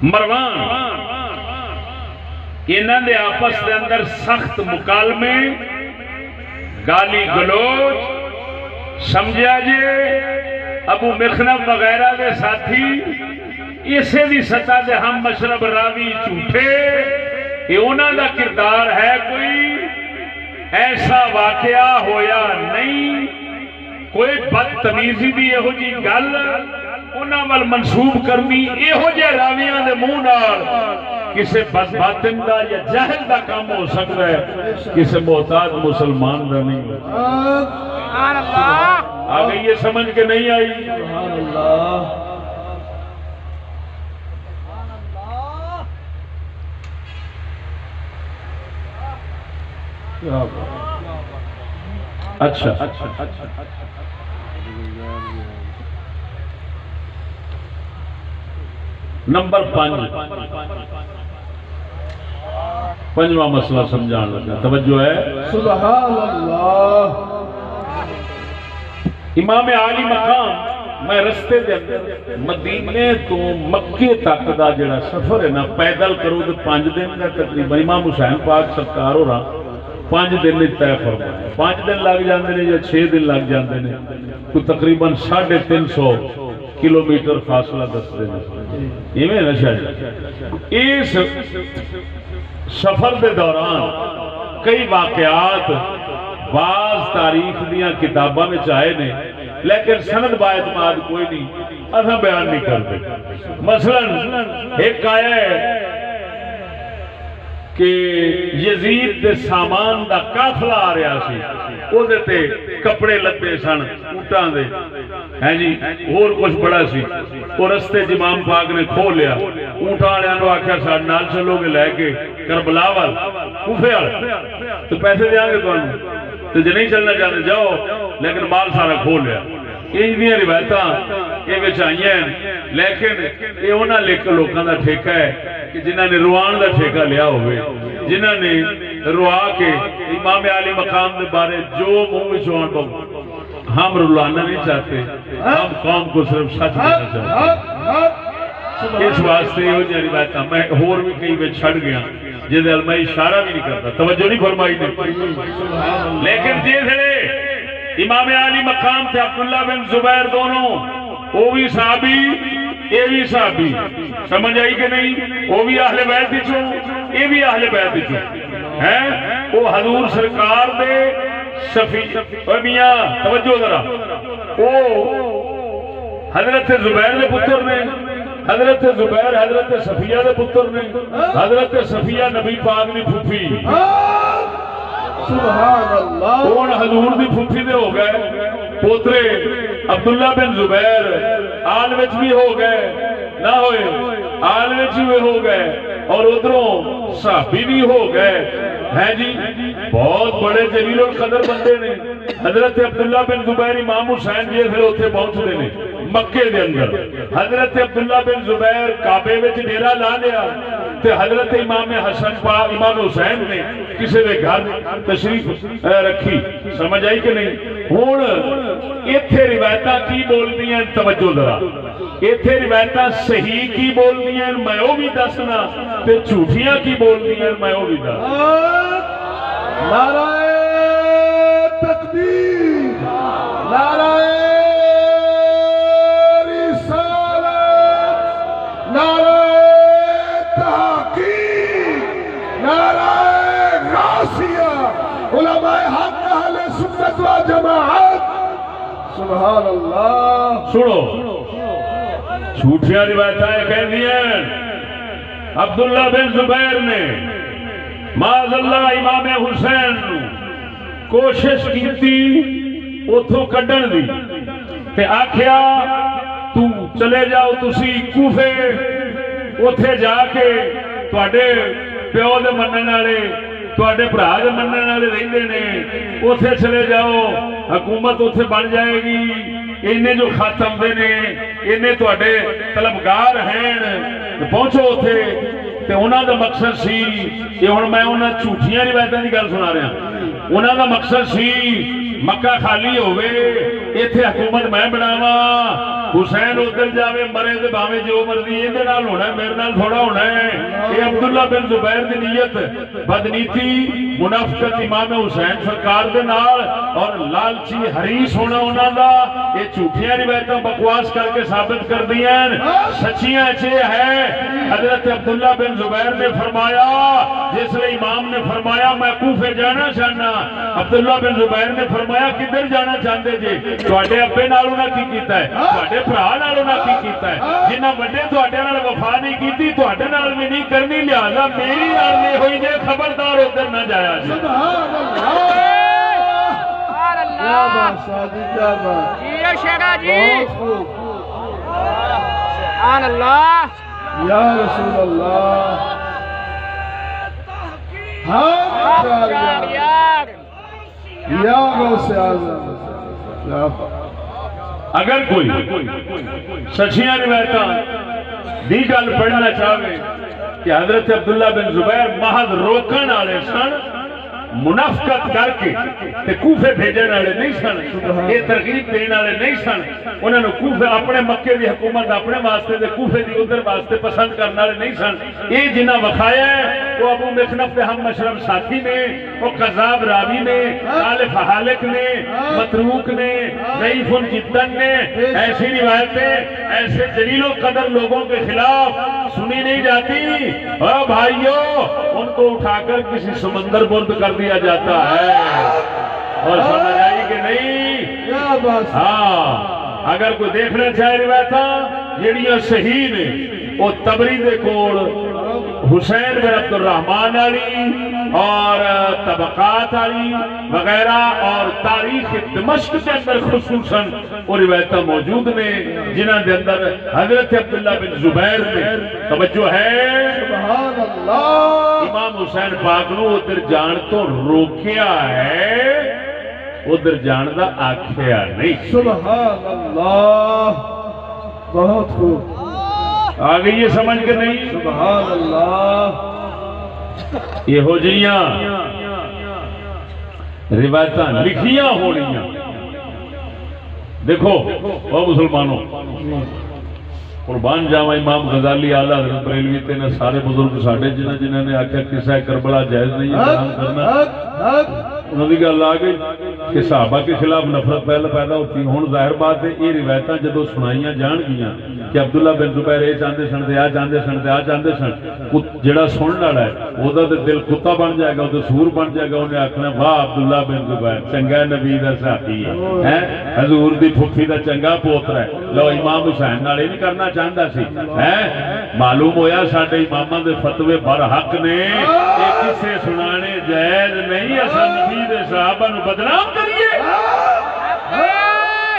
مروان انہاں دے آپس دے اندر سخت مکالمے گالی گلوچ سمجھا جے ابو مخنف وغیرہ دے ساتھی اسے دی سطح دے ہم مشرب راوی جھوٹے یہ انہاں دا کردار ہے کوئی ایسا واقعہ ہویا نہیں کوئی بدتمیزی دی یہو جی گل انہاں وال منسوب کرنی یہو جے راویاں دے منہ نال کسے باطن دا یا جہل دا کام ہو سکتا ہے کسے محتاج مسلمان دا نہیں سبحان اللہ آگے یہ سمجھ کے نہیں آئی سبحان اللہ اچھا نمبر 5 پنجواں مسئلہ سمجھان لگا توجہ ہے سبحان اللہ امام عالی مقام میں رستے دے اندر مدینے تو مکے تک دا جڑا سفر ہے نا پیدل کرو تو 5 دن کا تقریباً امام حسین پاک سرکار ہو رہا 5 دن طے فرمایا 5 دن لگ جاندے نے یا 6 دن لگ جاندے نے تو تقریباً 350 کلومیٹر فاصلہ دستے ہیں یہ میں نشہ جائے اس سفر دے دوران کئی واقعات بعض تاریخ دیاں کتاباں میں چاہے نے لیکن سند با اعتماد کوئی نہیں اساں بیان نہیں کرتے مثلا ایک آیا ہے کہ یزید دے سامان دا قافلہ آ رہا سی او دے تے کپڑے لتے سن اونٹاں دے ہیں جی اور کچھ بڑا سی او رستے امام پاک نے کھو لیا اونٹاں والےاں نوں آکھیا ساڈے نال چلو گے لے کے کربلا وال کوفے وال تو پیسے دیاں گے تانوں تو جے نہیں چلنا چاہتے جاؤ لیکن مال سارا کھو لیا یہ روایتاں یہ وچ آئیاں لیکن یہ انہاں لوکاں دا ٹھیکہ ہے کہ جنہاں نے روان دا ٹھیکہ لیا ہوئے جنہاں نے روا کے امام عالی مقام دے بارے جو منہ وچوں آن پاؤ ہم رلانا نہیں چاہتے ہم قوم کو صرف سچ کہنا چاہتے اس واسطے یہ جی روایتاں میں اور بھی کئی وچ چھڑ گیا جس میں اشارہ بھی نہیں کرتا توجہ نہیں فرمائی نے لیکن جیسے امام عالی مقام تھے عبداللہ بن زبیر دونوں وہ بھی صحابی یہ بھی صحابی سمجھ آئی کہ نہیں وہ بھی اہل بیت چوں یہ بھی اہل بیت چوں ہیں وہ حضور سرکار دے شفیع میاں توجہ ذرا وہ حضرت زبیر دے پتر نے حضرت زبیر حضرت صفیہ دے پتر نے حضرت صفیہ نبی پاک دی پھوپھی سبحان اللہ کون حضور دی پھوپھی دے ہو گئے پوترے عبداللہ بن زبیر آل وچ بھی ہو گئے نہ ہوئے آل وچ بھی ہو گئے اور ادھروں صحابی بھی ہو گئے ہیں جی بہت بڑے جلیل القدر بندے نے حضرت عبداللہ بن زبیر امام حسین جی پھر اتنے پہنچتے نے مکے دے اندر حضرت عبداللہ بن زبیر کعبے وچ ڈیرا لا لیا تے حضرت امام حسن پاک امام حسین نے کسی دے گھر تشریف رکھی سمجھ آئی کہ نہیں ہن ایتھے روایتاں کی بولدی ہیں توجہ ذرا ایتھے روایتاں صحیح کی بولدی ہیں میں وہ بھی دسنا تے جھوٹیاں کی بولدی ہیں میں وہ بھی دس نعرہ تکبیر نعرہ رسالت نعرہ تحقیق نعرہ غاسیہ علماء حق اہل سنت و جماعت سبحان اللہ سنو جھوٹیاں روایتیں کہندی ہیں عبداللہ بن زبیر نے معاذ اللہ امام حسین نو کوشش کیتی اتھوں کڈن دی تے آکھیا تو چلے جاؤ تسی کوفے اتھے جا کے تواڈے پیو دے منن والے تواڈے بھرا دے منن والے رہندے نے اتھے چلے جاؤ حکومت اتھے بن جائے گی انہیں جو خط آندے نے انہیں تواڈے طلبگار ہیں پہنچو اتھے تے انہاں دا مقصد سی کہ ہن میں انہاں جھوٹیاں روایتاں دی گل سنا رہا انہاں دا مقصد سی مکہ خالی ہوئے ایتھے حکومت میں بناواں حسین ادھر جاوے مرے تے بھاویں جو مرضی یہ نال ہونا ہے میرے نال تھوڑا ہونا ہے یہ عبداللہ بن زبیر دی نیت بدنیتی منافقت امام حسین سرکار دے نال اور لالچی حریص ہونا انہاں دا یہ جھوٹیاں روایتاں بکواس کر کے ثابت کر دیاں سچیاں اچھے ہے حضرت عبداللہ بن زبیر نے فرمایا جس لئے امام نے فرمایا میں کوفے جانا چاہنا عبداللہ بن زبیر نے فرمایا کدھر جانا چاہتے جی تواڈے ابے نال انہاں کی کیتا ہے تواڈے بھرا نال انہاں کی کیتا ہے جنہاں وڈے تواڈے نال وفا نہیں کیتی تواڈے نال بھی نہیں کرنی لہذا میری نال نہیں ہوئی جے خبردار ادھر نہ جایا جی سبحان اللہ کیا بات شادی کیا بات یہ شیخا جی بہت خوب سبحان اللہ یا رسول اللہ ہاں یار یا غوث اعظم کیا بات اگر کوئی سچیاں روایتاں دی گل پڑھنا چاہے کہ حضرت عبداللہ بن زبیر محض روکن والے سن منافقت کر کے تے کوفے بھیجن والے نہیں سن یہ ترغیب دین والے نہیں سن انہوں نے کوفے اپنے مکے دی حکومت اپنے واسطے تے کوفے دی ادھر واسطے پسند کرنے والے نہیں سن یہ جنہ وکھایا ہے وہ ابو مخنف کے ہم مشرب ساتھی نے وہ قذاب راوی نے خالف حالق نے متروک نے ضعیف جدن نے ایسی روایتیں ایسے جلیل و قدر لوگوں کے خلاف سنی نہیں جاتی اور بھائیوں ان کو اٹھا کر کسی سمندر برد کر دیا جاتا ہے اور سمجھ آئی کہ نہیں ہاں اگر کوئی دیکھنا چاہے روایتاں جڑیاں صحیح نے وہ تبری دے کول حسین بن عبد الرحمن علی اور طبقات علی وغیرہ اور تاریخ دمشق کے اندر خصوصاً وہ روایتاں موجود نے جنہاں دے اندر حضرت عبداللہ بن زبیر نے توجہ ہے سبحان اللہ امام حسین پاک نو ادھر جان تو روکیا ہے ادھر جان دا آکھیا نہیں سبحان اللہ بہت خوب آگے یہ سمجھ کے نہیں سبحان اللہ یہ ہو جیاں روایتاں لکھیاں ہونیاں دیکھو وہ مسلمانوں قربان جاواں امام غزالی اعلیٰ حضرت بریلوی تے نے سارے بزرگ ساڈے جنہاں نے آکھیا قصہ کربلا جائز نہیں ہے بیان کرنا انہوں نے گل آ گئی کہ صحابہ کے خلاف نفرت پہلے پیدا ہوتی ہوں ظاہر بات ہے یہ روایتاں جدو سنائیاں جان گیاں کہ عبداللہ بن زبیر اے چاہتے سن تے آ چاہتے سن تے آ چاہتے سن جڑا سنن والا ہے وہ دل کتا بن جائے گا وہ سور بن جائے گا انہیں آخنا واہ عبداللہ بن زبیر چنگا نبی دا صحابی ہے حضور دی پھپھی دا چنگا پوتر ہے لو امام حسین نال نہیں کرنا چاہتا سی معلوم ہویا ساڈے اماماں دے فتوے برحق نے یہ کسے سنانے جائز نہیں اصل نبی دے صحابہ نو بدنام کریے